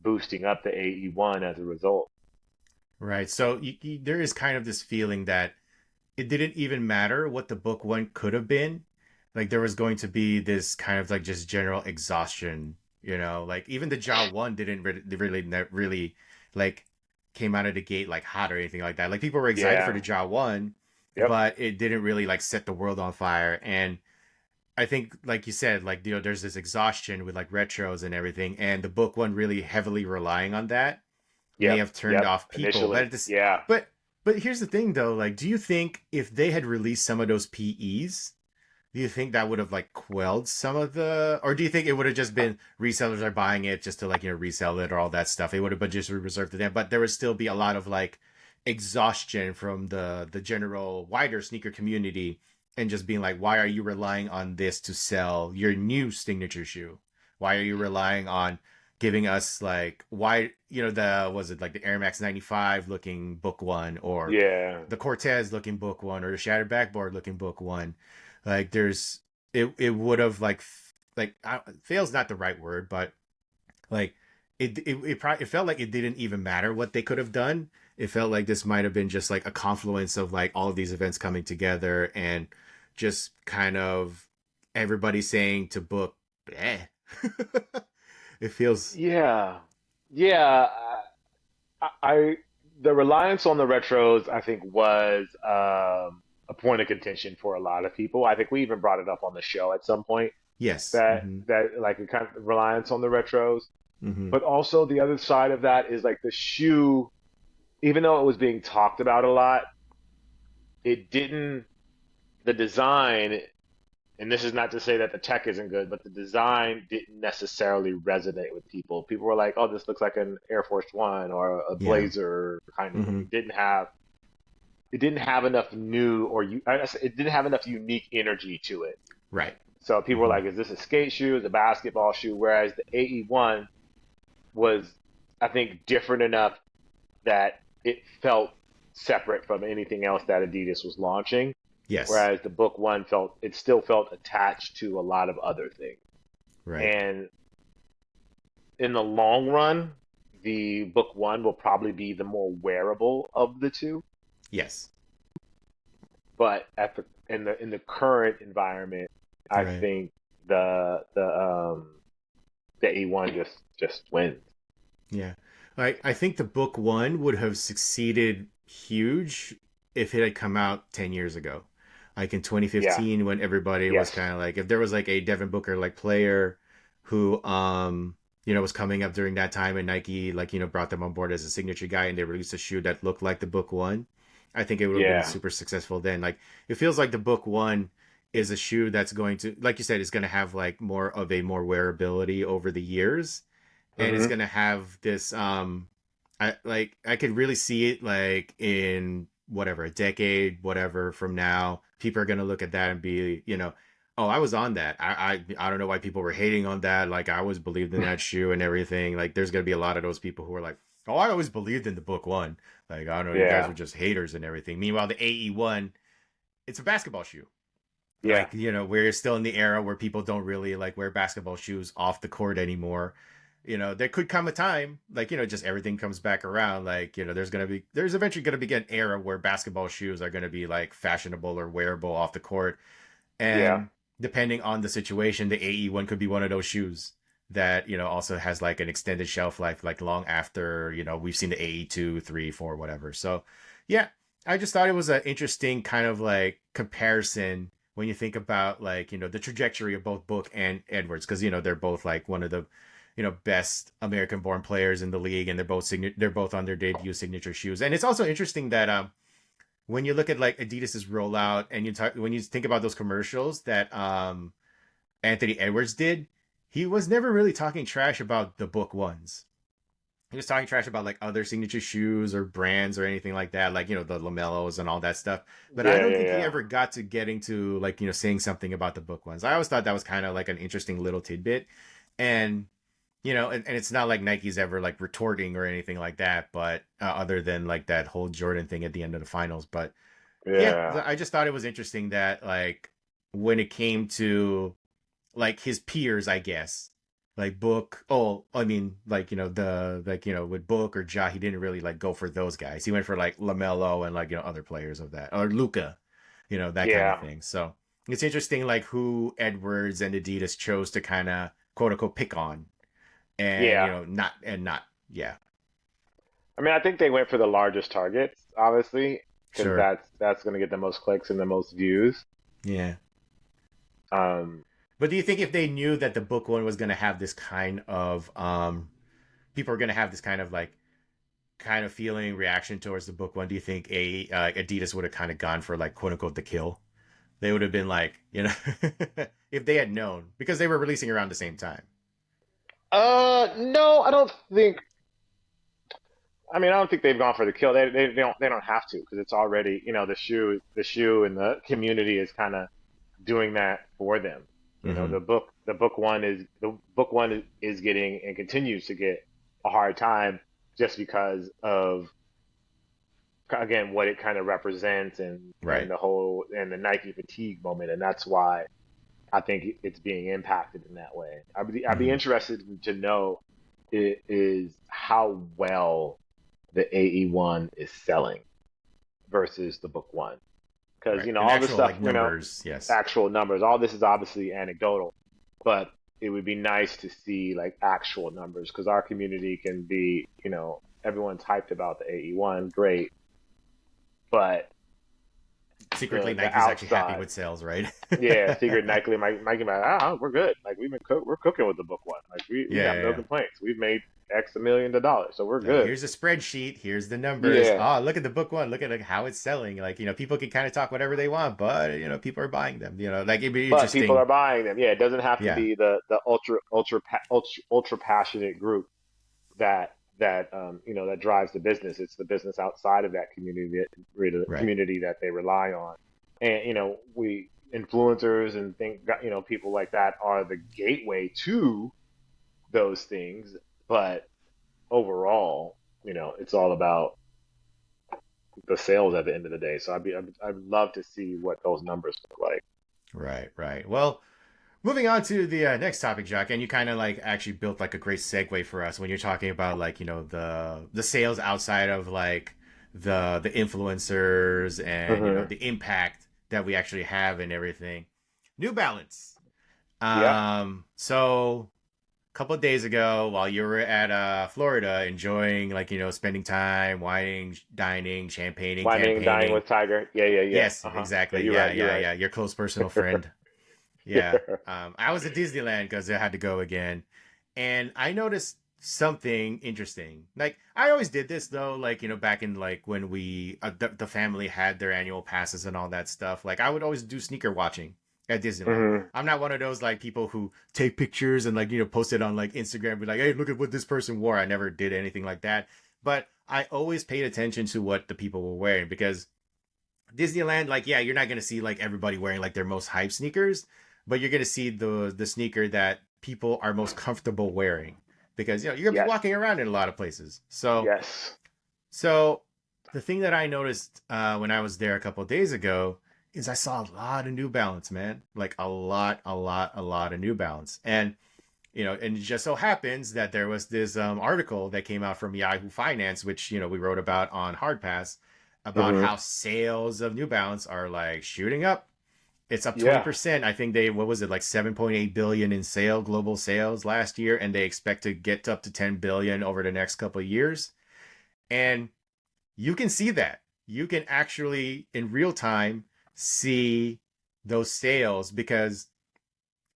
boosting up the AE1 as a result. Right. So there is kind of this feeling that it didn't even matter what the book one could have been. Like there was going to be this kind of like just general exhaustion, like even the Jaw one didn't really like came out of the gate like hot or anything like that. Like people were excited for the Yeah. Jaw one, Yep. but it didn't really like set the world on fire. And I think, like you said, like there's this exhaustion with like retros and everything, and the book one really heavily relying on that may Yep. have turned Yep. off people. But Initially. at this, Yeah. but but here's the thing though, like, do you think if they had released some of those PEs, do you think that would have like quelled some of the, or do you think it would have just been resellers are buying it just to like resell it or all that stuff? It would have been just reserved to them, but there would still be a lot of like exhaustion from the general wider sneaker community, and just being like, why are you relying on this to sell your new signature shoe? Why are you relying on giving us like, why, the was it like the Air Max 95 looking book one, or Yeah. the Cortez looking book one, or the Shattered Backboard looking book one? Like there's, it would have like fail's not the right word, but like it felt like it didn't even matter what they could have done. It felt like this might have been just like a confluence of like all of these events coming together, and just kind of everybody saying to book, eh. It feels Yeah, yeah. I the reliance on the retros, I think, was a point of contention for a lot of people. I think we even brought it up on the show at some point yes. that like a kind of reliance on the retros. Hmm. But also the other side of that is like the shoe, even though it was being talked about a lot, it didn't, the design, and this is not to say that the tech isn't good, but the design didn't necessarily resonate with people. People were like, "Oh, this looks like an Air Force One or a Yeah. Blazer kind of thing." Hmm. It didn't have enough new it didn't have enough unique energy to it. Right. So people were Hmm. like, "Is this a skate shoe? Is it a basketball shoe?" Whereas the AE1 was, I think, different enough that it felt separate from anything else that Adidas was launching. Yes. Whereas the Book One still felt attached to a lot of other things. Right. And in the long run, the Book One will probably be the more wearable of the two. Yes. But in the current environment, I Right. think the A1 just wins. Yeah. I think the book one would have succeeded huge if it had come out 10 years ago. Like in Yeah. 2015 when everybody was Yes. kind of like if there was like a Devin Booker like player who was coming up during that time and Nike like brought them on board as a signature guy and they released a shoe that looked like the book one, I think it would have been Yeah. super successful then. Like it feels like the book one is a shoe that's going to like you said is going to have like more of a more wearability over the years and it's Hmm. gonna have this I could really see it like in whatever a decade whatever from now people are gonna look at that and be oh I was on that I don't know why people were hating on that like I always believed in that shoe and everything like there's gonna be a lot of those people who are like oh I always believed in the book one like I don't know you guys were Yeah. just haters and everything meanwhile the AE1 it's a basketball shoe Yeah. like we're still in the era where people don't really like wear basketball shoes off the court anymore. There could come a time like just everything comes back around like there's eventually going to be an era where basketball shoes are going to be like fashionable or wearable off the court, Yeah. and depending on the situation the AE1 could be one of those shoes that also has like an extended shelf life like long after we've seen the AE2 3 4 whatever. So yeah, I just thought it was an interesting kind of like comparison when you think about like the trajectory of both Book and Edwards because they're both like one of the best American born players in the league and they're both on their debut signature shoes. And it's also interesting that when you look at like Adidas's rollout and when you think about those commercials that Anthony Edwards did, he was never really talking trash about the Book ones. He was talking trash about like other signature shoes or brands or anything like that, like the Lamellos and all that stuff. But I Yeah. don't Yeah. think he Yeah. ever got to getting to like saying something about the Book ones. I always thought that was kind of like an interesting little tidbit, and and it's not like Nike's ever like retorting or anything like that, but other than like that whole Jordan thing at the end of the finals. But yeah, Yeah. I just thought it was interesting that like when it came to like his peers, I guess. Like Book, oh, I mean, like the like with Book or Ja, he didn't really like go for those guys. He went for like Lamelo and like other players of that or Luca, that kind of Yeah. thing. So it's interesting like who Edwards and Adidas chose to kind of quote unquote pick on, and Yeah. not yeah, I mean, I think they went for the largest targets, obviously, because sure, that's going to get the most clicks and the most views. yeah. Um, But do you think if they knew that the Book one was going to have this kind of people are going to have this kind of like kind of feeling reaction towards the book one, do you think Adidas would have kind of gone for like quote unquote the kill? They would have been like, if they had known because they were releasing around the same time. no, I don't think. I mean, I don't think they've gone for the kill. They don't have to because it's already, the shoe and the community is kind of doing that for them. Mm-hmm. The book one is getting and continues to get a hard time just because of, again, what it kind of represents, and Right. the whole and the Nike fatigue moment, and that's why I think it's being impacted in that way. I'd be Mm-hmm. interested to know is how well the AE1 is selling versus the book one, because Right. And all this actual stuff, like numbers, yes. actual numbers, all this is obviously anecdotal, but it would be nice to see like actual numbers because our community can be, everyone's hyped about the AE1, great, but Secretly, the Nike's actually happy outside, with sales, right? yeah, Secret Nike might be like, we're good. Like we're cooking with the book one. Like we Yeah, have yeah, no yeah. complaints. We've made X a million of dollars, so we're Like, good. here's a spreadsheet. Here's the numbers. Yeah, Oh, look at the book one. Look at like how it's selling. Like, people can kind of talk whatever they want, but people are buying them. Like it'd be but people are interesting. buying them. Yeah, it doesn't have to Yeah. be the ultra passionate group that drives the business. It's the business outside of that Right. community that they rely on. And we influencers and people like that are the gateway to those things. But overall, it's all about the sales at the end of the day. So I'd love to see what those numbers look like. Right. Right. Well, moving on to the next topic, Jacques, and you kind of like actually built like a great segue for us when you're talking about like the sales outside of like the influencers and Hmm. the impact that we actually have and everything. New Balance. Yep. So a couple of days ago, while you were at Florida, enjoying like spending time, wining, dining, champagning, Whining and dying campaigning. with Tiger. Yeah, yeah, yeah. Yes, Uh-huh. Yeah, exactly. you're Yeah, right. You're yeah, right. yeah. Your close personal friend. Yeah. Yeah. I was at Disneyland because I had to go again. And I noticed something interesting. Like, I always did this though, like, back in like when the family had their annual passes and all that stuff. Like, I would always do sneaker watching at Disneyland. Hmm. I'm not one of those like people who take pictures and like, post it on like Instagram, be like, hey, look at what this person wore. I never did anything like that. But I always paid attention to what the people were wearing because Disneyland, like, yeah, you're not gonna see like everybody wearing like their most hype sneakers, but you're gonna see the sneaker that people are most comfortable wearing because you're gonna be Yes. walking around in a lot of places. Yes. So the thing that I noticed when I was there a couple of days ago is I saw a lot of New Balance, man, like a lot of New Balance, and and it just so happens that there was this article that came out from Yahoo Finance, which we wrote about on Hard Pass, about Hmm. how sales of New Balance are like shooting up. It's up Yeah. 20%. I think they what was it like 7.8 billion in global sales last year, and they expect to get up to 10 billion over the next couple of years. And you can see that. You can actually in real time see those sales because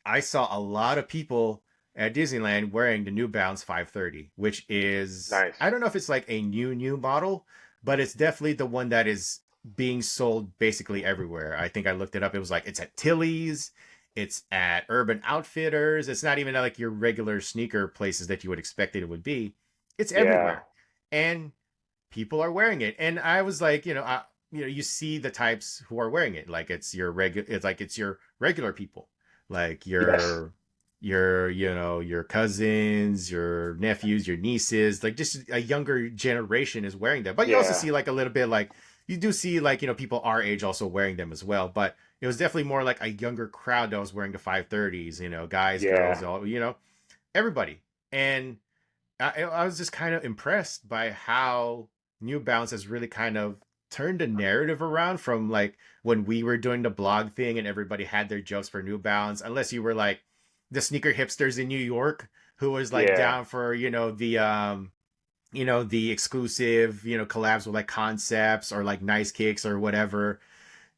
I saw a lot of people at Disneyland wearing the New Balance 530, which is Nice. I don't know if it's like a new model, but it's definitely the one that is being sold basically everywhere. I think I looked it up. It was like it's at Tilly's, it's at Urban Outfitters. It's not even like your regular sneaker places that you would expect it would be. It's Yeah. everywhere. And people are wearing it. And I was like, you see the types who are wearing it. Like it's your regular people like Yes. your cousins, your nephews, your nieces, like just a younger generation is wearing them. But you also Yeah. see like a little bit like you do see like people our age also wearing them as well. But it was definitely more like a younger crowd that was wearing the 530s, guys, girls, Yeah. all everybody. And I was just kind of impressed by how New Balance has really kind of turned the narrative around from like when we were doing the blog thing and everybody had their jokes for New Balance, unless you were like the sneaker hipsters in New York who was like Yeah. down for the exclusive collabs with like concepts or like nice kicks or whatever.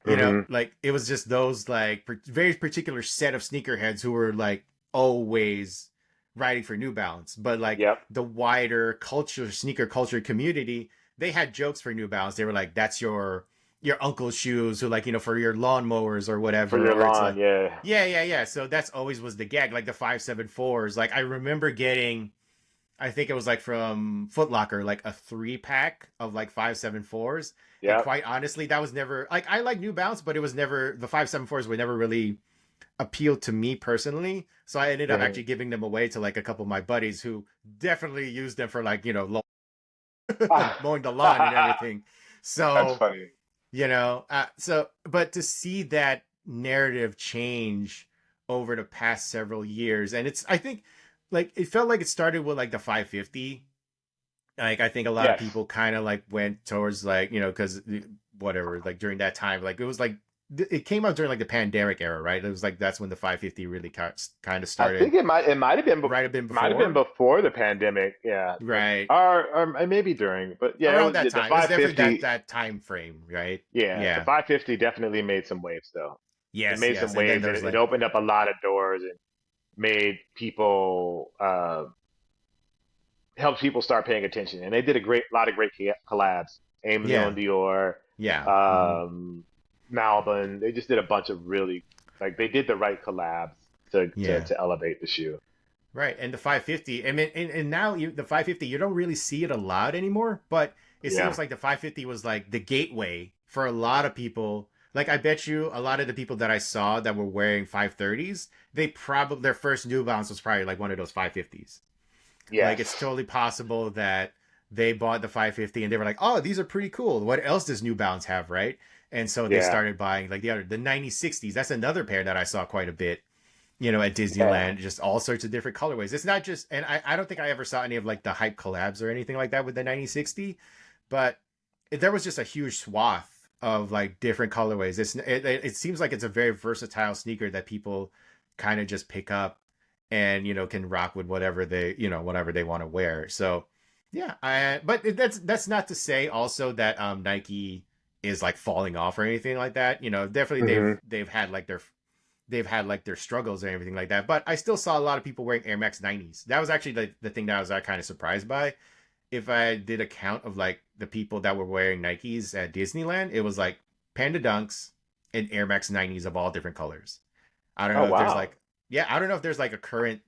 Hmm. Like it was just those like very particular set of sneakerheads who were like always riding for New Balance, but like Yep. the wider culture, sneaker culture community, they had jokes for New Balance. They were like, "That's your uncle's shoes," or like for your lawnmowers or For whatever. your Or it's lawn. like, Yeah. yeah, yeah, yeah. So that's always was the gag, like the 574s. Like I remember getting, I think it was like from Foot Locker, like a 3-pack of like 574s. And Yep. quite honestly, that was never like I like New Balance, but it was never the 574s were never really appealed to me personally. So I ended up Hmm. actually giving them away to like a couple of my buddies who definitely used them for like, mowing the lawn and everything. That's So, funny. but to see that narrative change over the past several years, and I think like it felt like it started with like the 550. Like I think a lot of Yes. people kind of like went towards like because whatever like during that time like it was like it came out during like the pandemic era, right? It was like that's when the 550 really kind of I started. think it might have been Might have been might have been before, before the pandemic, yeah, right? or maybe during, but yeah, it Around was that the time. It was definitely 550. that time frame, right? Yeah, the Yeah. 550 definitely made some waves though. It Yes, made yes. some And then waves, and there's it like, opened up a lot of doors and made people helped people start paying attention. And they did a great lot of great collabs. Aim Leon yeah, Dior, yeah. um, Malbon. They just did a bunch of really like they did the right collabs to Yeah. to elevate the shoe. Right. And the 550, I mean, and now the 550, you don't really see it a lot anymore, but it Yeah. seems like the 550 was like the gateway for a lot of people. Like, I bet you a lot of the people that I saw that were wearing 530s, they probably, their first New Balance was probably like one of those 550s. Like, it's Yes. totally possible that they bought the 550 and they were like, oh, these are pretty cool. What else does New Balance have, right? And so they Yeah. started buying like the 9060s. That's another pair that I saw quite a bit, at Yeah. Disneyland, just all sorts of different colorways. It's not just, and I don't think I ever saw any of like the hype collabs or anything like that with the 9060, but there was just a huge swath of like different colorways. It seems like it's a very versatile sneaker that people kind of just pick up and, can rock with whatever they want to wear. So yeah, but that's not to say also that Nike is like falling off or anything like that. Definitely Hmm. they've had like their struggles and everything like that. But I still saw a lot of people wearing Air Max 90s. That was actually the thing that I was kind of surprised by. If I did a count of like the people that were wearing Nikes at Disneyland, it was like Panda Dunks and Air Max 90s of all different colors. I don't Oh know if there's wow. like, yeah, I don't know if there's like a current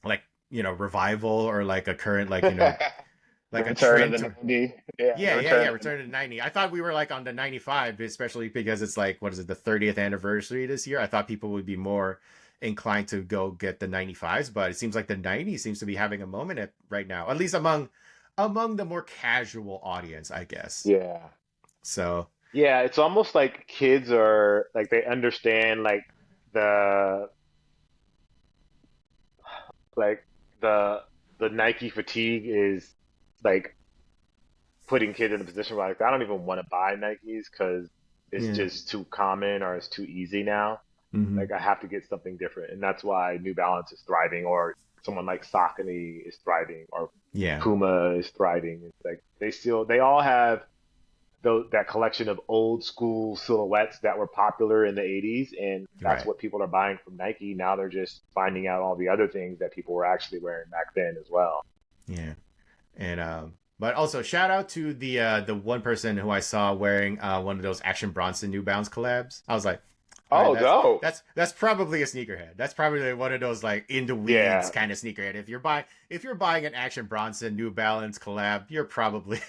like, revival or like a current The like a return of trend the to. 90. Yeah, the Yeah. return of the Return to 90. I thought we were like on the 95, especially because it's like, what is it, the 30th anniversary this year? I thought people would be more inclined to go get the 95s, but it seems like the 90s seems to be having a moment right now, at least among the more casual audience, I guess. yeah. So, Yeah, it's almost like kids are like they understand the like the the Nike fatigue is like putting kids in a position where like I don't even want to buy Nikes because it's yeah. just too common or it's too easy now. Hmm. Like I have to get something different, and that's why New Balance is thriving, or someone like Saucony is thriving, or Yeah. Puma is thriving. It's like they all have that collection of old school silhouettes that were popular in the 80s, and that's Right. what people are buying from Nike. Now they're just finding out all the other things that people were actually wearing back then as well. Yeah. And but also shout out to the one person who I saw wearing one of those Action Bronson New Balance collabs. I was like, all right, Oh, dope. that's probably a sneakerhead. That's probably one of those like in the weeds Yeah, kind of sneakerhead. If you're buying an Action Bronson New Balance collab, you're probably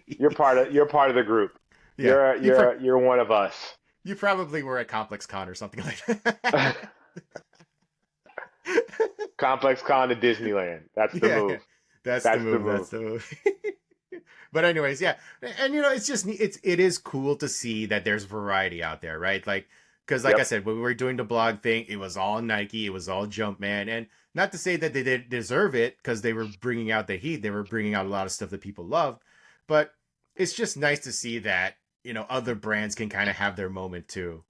you're part of the group. yeah. You're one of us. You probably were at Complex Con or something like that. Complex Con to Disneyland. That's the Yeah, yeah. move. That's the That's the move. That's move. the move. But anyways, yeah, and it's just it is cool to see that there's variety out there, right? Like, because like I Yep. said, when we were doing the blog thing, it was all Nike, it was all Jumpman, and not to say that they did deserve it because they were bringing out the heat, they were bringing out a lot of stuff that people love, but it's just nice to see that other brands can kind of have their moment too.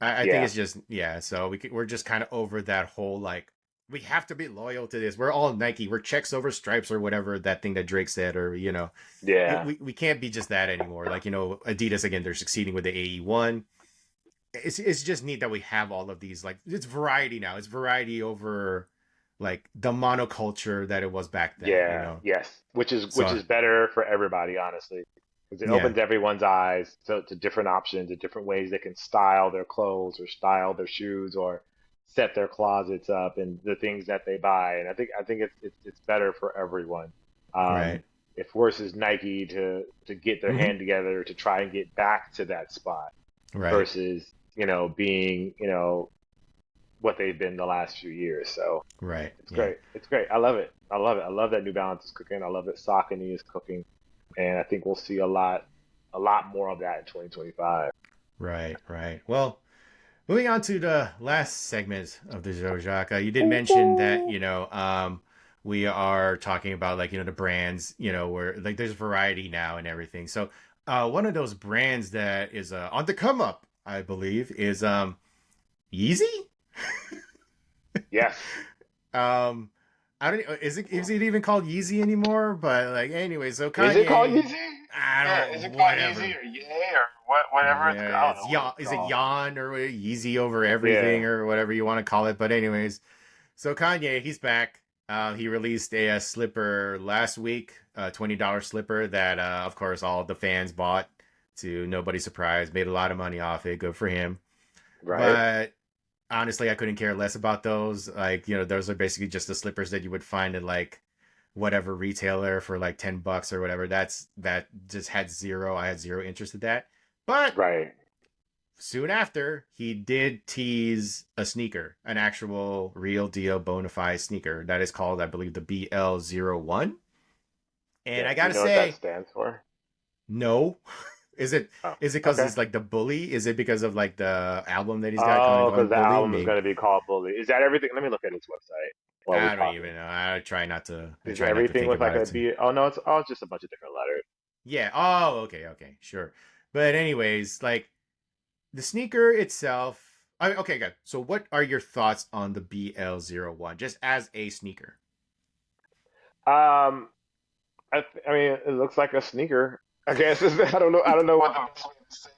I think Yeah. it's just yeah. So we're just kind of over that whole like we have to be loyal to this. We're all Nike. We're checks over stripes or whatever that thing that Drake said, or Yeah. we can't be just that anymore. Like Adidas again, they're succeeding with the AE1. It's just neat that we have all of these. Like it's variety now. It's variety over like the monoculture that it was back then. Yeah. Yes. Which So is better for everybody, honestly, because it yeah, opens everyone's eyes to different options, to different ways they can style their clothes or style their shoes or set their closets up and the things that they buy. And I think it's better for everyone. right, It forces Nike to get their hmm, hand together to try and get back to that spot right, versus being what they've been the last few years. So right, it's yeah. great. It's great. I love it. I love it. I love that New Balance is cooking. I love that Saucony is cooking, and I think we'll see a lot more of that in 2025. Right, right. Well, moving on to the last segment of the show, Jacques, you did mention that we are talking about like the brands, where like there's variety now and everything. So One of those brands that is on the come up, I believe, is Yeezy. Yes. um, I don't. Is it even called Yeezy anymore? But like, anyway, so Is it called Kanye, Yeezy? I Yeah. don't Is it called Yeezy whatever. or Yay or whatever it's Yeah, called? I don't it's know what yawn. it's Is it called. yawn or Yeezy over everything Yeah. or whatever you want to call it? But anyways, so Kanye, he's back. He released a slipper last week, a $20 slipper that, of course, all the fans bought. To nobody's surprise, made a lot of money off it. Good for him. Right. But honestly, I couldn't care less about those. Like, those are basically just the slippers that you would find in like whatever retailer for like $10 or whatever. That just had zero. I had zero interest in that. But Right. soon after, he did tease a sneaker, an actual real deal bona fide sneaker that is called, I believe, the BL01. And Yeah. I Do you gotta know what that say, stands for? no. Is it Oh. is it because Okay. it's like the Bully? Is it because of like the album that he's got Oh, because called the Bully? album is Maybe. going to be called Bully. Is that everything? Let me look at his website while we're I don't talking. even know. I try not to. I Is try not to everything think with like about it a too. B? Oh no, it's just a bunch of different letters. Yeah. Oh, okay, okay, sure. But anyways, like the sneaker itself. Okay, good. So, what are your thoughts on the BL01 just as a sneaker? Um, I mean, it looks like a sneaker. I guess I don't know. I don't know what the best way to say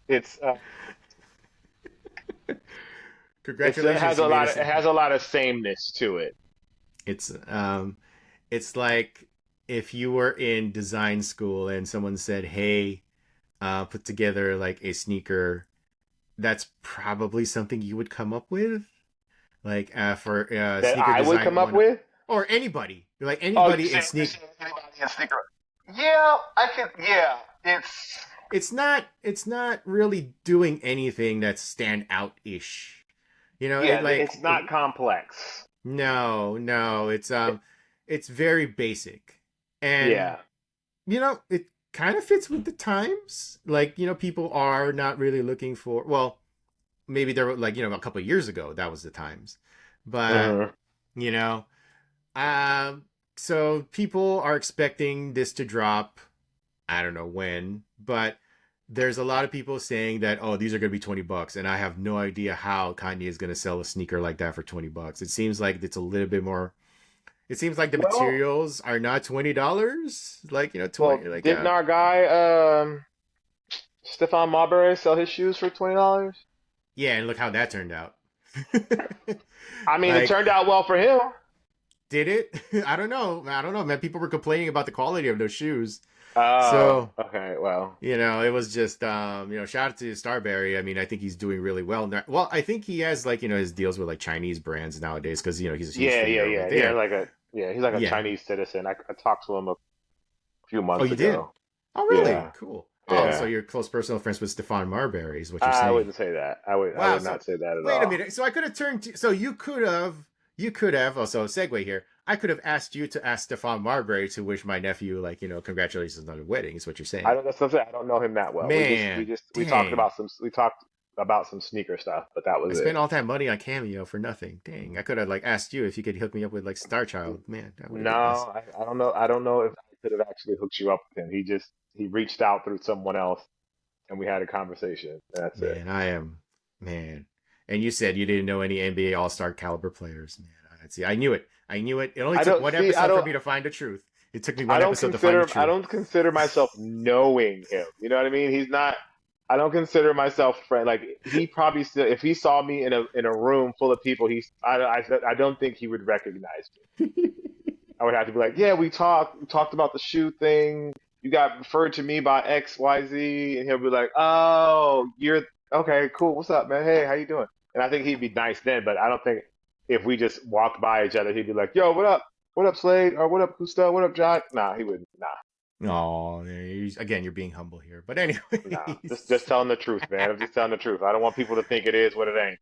it. It's it Congratulations, has you a made lot us. of it has a lot of sameness to it. It's it's like if you were in design school and someone said, "Hey, put together like a sneaker." That's probably something you would come up with, like for That sneaker I would design come up one, with. or anybody, like Oh, you anybody in you sneak. saying anybody in sneaker? Yeah, I can. Yeah, it's It's not really doing anything that's stand out ish. It it's not complex. no, it's very basic, and Yeah. it kind of fits with the times. Like, people are not really looking for, well, maybe there were like, a couple of years ago, that was the times. But, Hmm. you know, um, so people are expecting this to drop. I don't know when, but there's a lot of people saying that, oh, these are going to be $20. And I have no idea how Kanye is going to sell a sneaker like that for $20. It seems like it's a little bit more. It seems like the Well, materials are not $20. Like, 20, well, like, didn't our guy Stefan Marbury sell his shoes for $20? yeah, and look how that turned out. I mean, it Like, turned out well for him. did it? I don't know, man. People were complaining about the quality of those shoes. Oh, So, okay. Well, it was just, shout out to Starberry. I mean, I think he's doing really well now. Well, I think he has, like, his deals with, like, Chinese brands nowadays because, he's a huge yeah, yeah, figure over yeah. He has there. he's like a Yeah. Chinese citizen. I talked to him a few Oh, months you did? ago. Oh, really? Yeah, Cool. Oh, so yeah. you're close personal friends with Stefan Marbury is what you're I saying. wouldn't say that. I Wow. would So not say that at wait a all. minute. So I could have turned to, so you could have also segue here. I could have asked you to ask Stefan Marbury to wish my nephew, like, congratulations on the wedding is what you're I saying. don't. That's what I'm saying. I don't know him that well. Man, We talked dang. about some sneaker stuff, but that I was spent it. all that money on Cameo for nothing. Dang. I could have like asked you if you could hook me up with like Star Child. Man, that would have No, been nice. I don't know. I don't know if I could have actually hooked you up with him. He reached out through someone else, and we had a conversation. And that's it. Man, I am man. And you said you didn't know any NBA All-Star caliber players. Man, I see. I knew it. I knew it. It only I took don't one see. episode for me to find the truth. It took me one episode to find the I truth. don't consider myself knowing him. You know what I mean? He's not. I don't consider myself friend. Like he probably still, if he saw me in a room full of people, I don't think he would recognize me. I would have to be like, yeah, we talked about the shoe thing. You got referred to me by X, Y, Z, and he'll be like, oh, you're okay, cool. What's up, man? Hey, how you doing? And I think he'd be nice then, but I don't think if we just walked by each other, he'd be like, yo, what up? What up, Slade? Or what up, Gusto? What up, John? Nah, he wouldn't. Nah, Oh, again, you're being humble here. But nah. anyways. Just telling the truth, man. I'm just telling the truth. I don't want people to think it is what it ain't.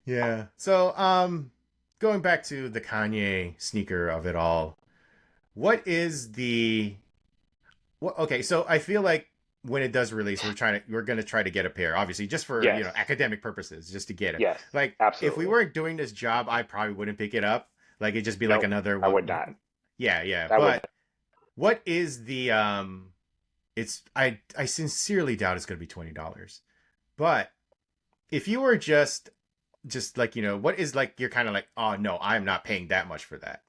Yeah. So, going back to the Kanye sneaker of it all, what is the what? Okay, so I feel like when it does release, we're gonna try to get a pair, obviously, just for Yes, academic purposes, just to get it. yes, Like, if we absolutely. weren't doing this job, I probably wouldn't pick it up. Like, it'd just be like Nope, another I one. would not. Yeah, yeah. I would. But what is the I sincerely doubt it's going to be $20. But if you were just like, what is like, you're kind of like, oh no, I'm not paying that much for that.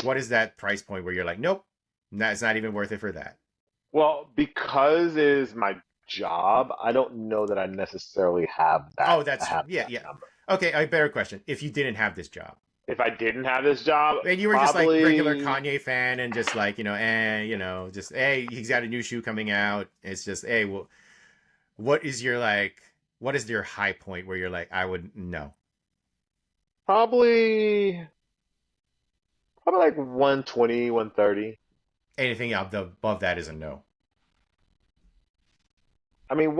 What is that price point where you're like, nope, that's not even worth it for that? Well, because it is my job, I don't know that I necessarily have that. Oh, I have yeah, that yeah. number. Okay, a better question. If you didn't have this job If I didn't have this job, and you were just like regular probably. Kanye fan and just like, just, hey, he's got a new shoe coming out. It's just, hey, well, what is your like, what is your high point where you're like, I would no. Probably like 120, 130. Anything above that is a no. I mean,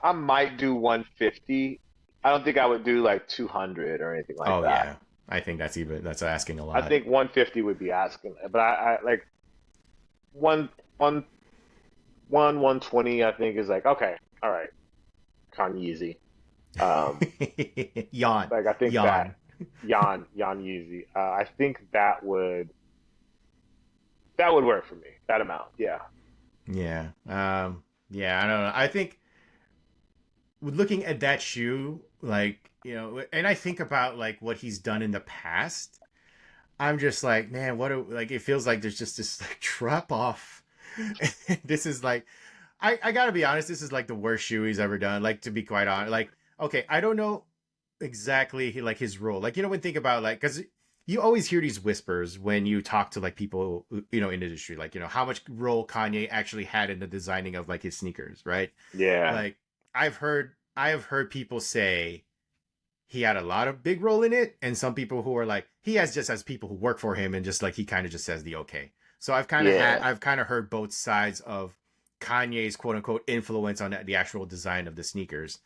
I might do 150. I don't think I would do like 200 or anything like Oh that. yeah. I think that's asking a I lot. think 150 would be asking, but I like one, one, 120. I think is like okay, all right, Kanye. Um, Yawn. like I think that Yawn. Yan Yeezy. I think that would work for me. That amount, yeah. Yeah. Yeah, I don't know. I think looking at that shoe, like, and I think about like what he's done in the past, I'm just like, man, like it feels like there's just this like drop off. This is like I gotta be honest, this is like the worst shoe he's ever done. Like to be quite honest. Like, okay, I don't know exactly like his role. Like, when think about like because you always hear these whispers when you talk to like people in the industry, like, how much role Kanye actually had in the designing of like his sneakers, right? Yeah, Like I have heard people say he had a lot of big role in it, and some people who are like he has just as people who work for him and just like he kind of just says the okay. So yeah, I've kind of heard both sides of Kanye's quote unquote influence on the actual design of the sneakers.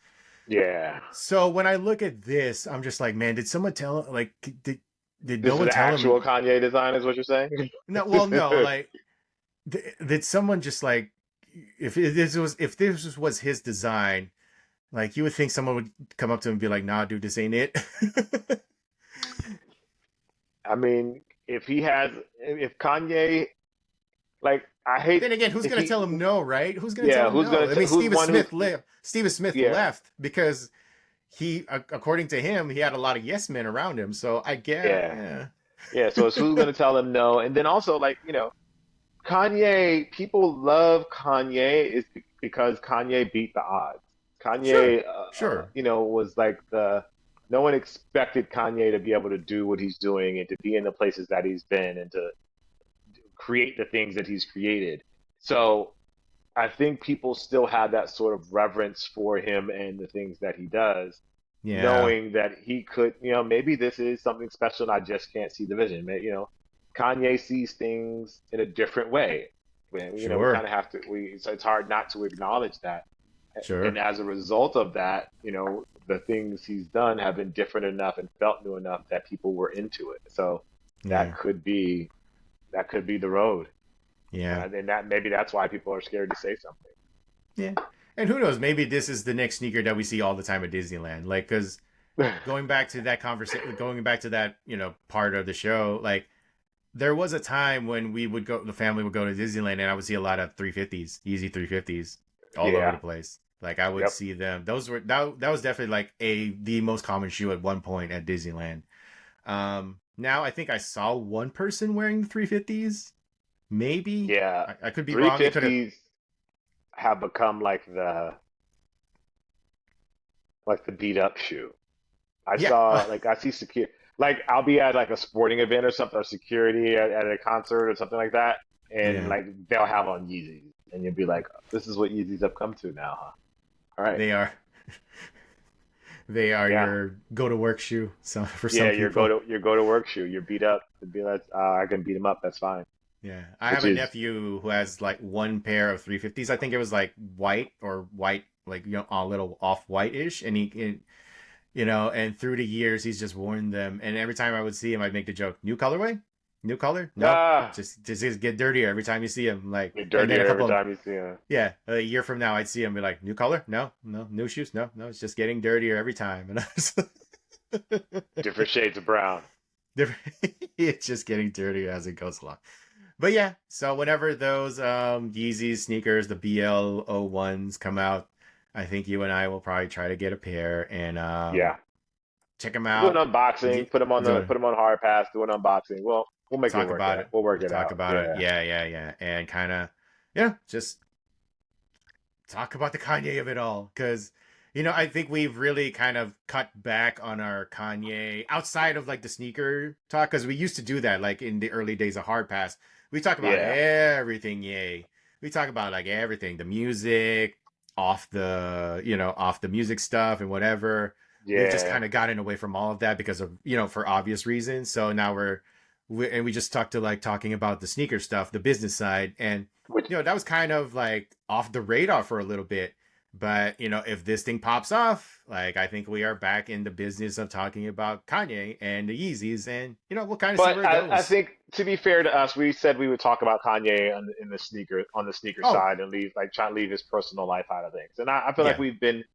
yeah. So when I look at this, I'm just like, man, did someone tell like did no This is one the tell actual him? Kanye design, is what you're saying? No, well, no, like did someone just like if this was his design, like you would think someone would come up to him and be like, nah, dude, this ain't it. I mean, if Kanye, like, I But hate then again, who's if gonna tell him no, right? Who's gonna tell yeah, him no? I mean, who's one who's, Steven Smith yeah, left because according to him, he had a lot of yes men around him. So I get, yeah, yeah, yeah. So it's who's gonna tell him no, and then also like Kanye, people love Kanye because Kanye beat the odds. sure, Kanye, sure, was like no one expected Kanye to be able to do what he's doing and to be in the places that he's been and to create the things that he's created. So I think people still have that sort of reverence for him and the things that he does, yeah, knowing that he could, maybe this is something special and I just can't see the vision. Kanye sees things in a different way. We kind sure, of have to, it's hard not to acknowledge that. And sure, as a result of that, the things he's done have been different enough and felt new enough that people were into it. So yeah, that could be, that could be the road. yeah, And that maybe that's why people are scared to say something. yeah. And who knows? Maybe this is the next sneaker that we see all the time at Disneyland. Like, because going back to that conversation, going back to that part of the show, like there was a time when the family would go to Disneyland, and I would see a lot of 350s, Yeezy 350s, all over the Yeah. place. Like I would Yep. see them. That was definitely like the most common shoe at one point at Disneyland. Now I think I saw one person wearing the 350s. Maybe Yeah. I could be wrong. It could have. 350s have become like the beat up shoe. Yeah. I see secure like I'll be at like a sporting event or something or security at a concert or something like that and Yeah. like they'll have on Yeezys and you'll be like this is what Yeezys have come to now, huh? All right. They are. They are Yeah. your go to work shoe. So for Yeah, some people. your go to work shoe. You're beat up. To be like, I can beat him up. That's fine. Yeah, I have Which a is nephew who has like one pair of 350s. I think it was like white or white, like a little off white-ish, and and through the years he's just worn them. And every time I would see him, I'd make the joke, "New colorway, new color? No, ah, just get dirtier every time you see him." Like, you're and then dirtier every time you see him. a year from now, I'd see him be like, "New color? No, no, new shoes? No, no, it's just getting dirtier every time." And I was Different shades of brown. different. It's just getting dirtier as it goes along. But yeah, so whenever those Yeezy sneakers, the BL01s come out, I think you and I will probably try to get a pair and Yeah. check them We'll do out. an unboxing. Put them on the Do put them on hard pass. Do an unboxing. We'll make it talk work about out. it. We'll work it Talk out. about it. Yeah. Yeah, yeah, yeah. And kind of, yeah, just talk about the Kanye of it all. Because, I think we've really kind of cut back on our Kanye outside of like the sneaker talk. Because we used to do that like in the early days of Hard Pass. We talk about Yeah. everything, yay. We talk about like everything, the music, off the music stuff and whatever. We've just Yeah. kind of gotten away from all of that because of, for obvious reasons. So now we just talking about the sneaker stuff, the business side, and Which that was kind of like off the radar for a little bit. But if this thing pops off, like I think we are back in the business of talking about Kanye and the Yeezys, and we'll kind of see But where it I goes. think to be fair to us, we said we would talk about Kanye in the sneaker Oh, side and leave like try to leave his personal life out of things. And I feel like yeah, we've been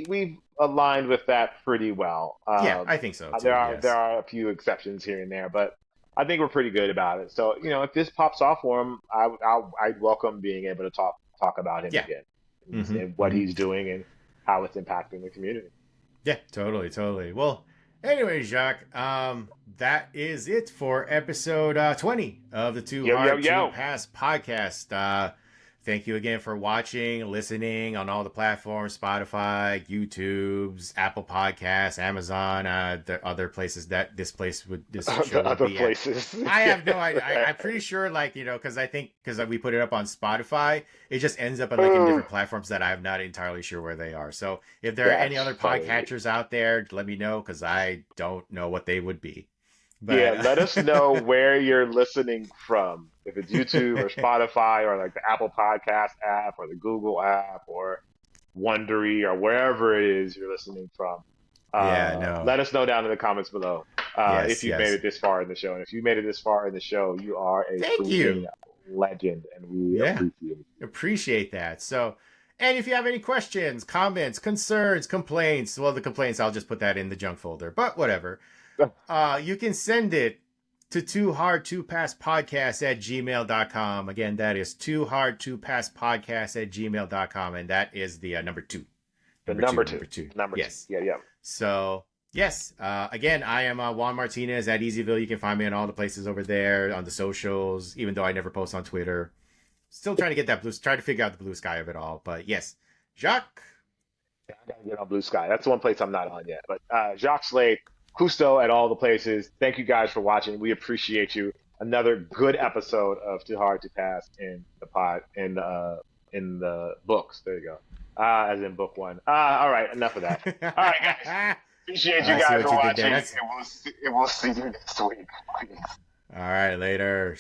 we've aligned with that pretty well. yeah, I think so There too. are Yes, a few exceptions here and there, but I think we're pretty good about it. So if this pops off for him, I'd welcome being able to talk about him yeah, again mm-hmm, and what mm-hmm. he's doing and how it's impacting the community. Yeah, totally, totally. Well, anyway, Jacques, that is it for episode 20 of the Too Yo yo Hard to yo. Pass podcast. Thank you again for watching, listening on all the platforms, Spotify, YouTube's, Apple Podcasts, Amazon, the other places that this show The would other be at. places. I have no idea. I'm pretty sure, like, because we put it up on Spotify, it just ends up in different platforms that I'm not entirely sure where they are. So if there are any That's other funny. podcatchers out there, let me know because I don't know what they would be. Yeah, But let us know where you're listening from. If it's YouTube or Spotify or like the Apple Podcast app or the Google app or Wondery or wherever it is you're listening from. yeah, no, Let us know down in the comments below if yes, you've made yes. it this far in the show. And if you made it this far in the show, you are a Thank freaking you. legend, and we Yeah, appreciate you. appreciate that. So, and if you have any questions, comments, concerns, complaints, well, the complaints, I'll just put that in the junk folder, but whatever. You can send it to too hard to pass podcast at gmail.com. Again, that is too hard to pass podcast at gmail.com. And that is the number two. The Number two, number two, number two. number two. Yes. Yeah, yeah. So, yes. Again, I am Juan Martinez at Easyville. You can find me on all the places over there on the socials, even though I never post on Twitter. Still trying to get that try to figure out the blue sky of it all. But yes, Jacques. Yeah, I gotta get on Blue Sky. That's the one place I'm not on yet. But Jacques Slade, Cousteau at all the places. Thank you guys for watching. We appreciate you. Another good episode of Too Hard to Pass in the pod in the books. There you go. As in book one. All right, enough of that. All right, guys. Appreciate you I see guys what for you did there. watching, That's and we'll see you next week. all right. Later.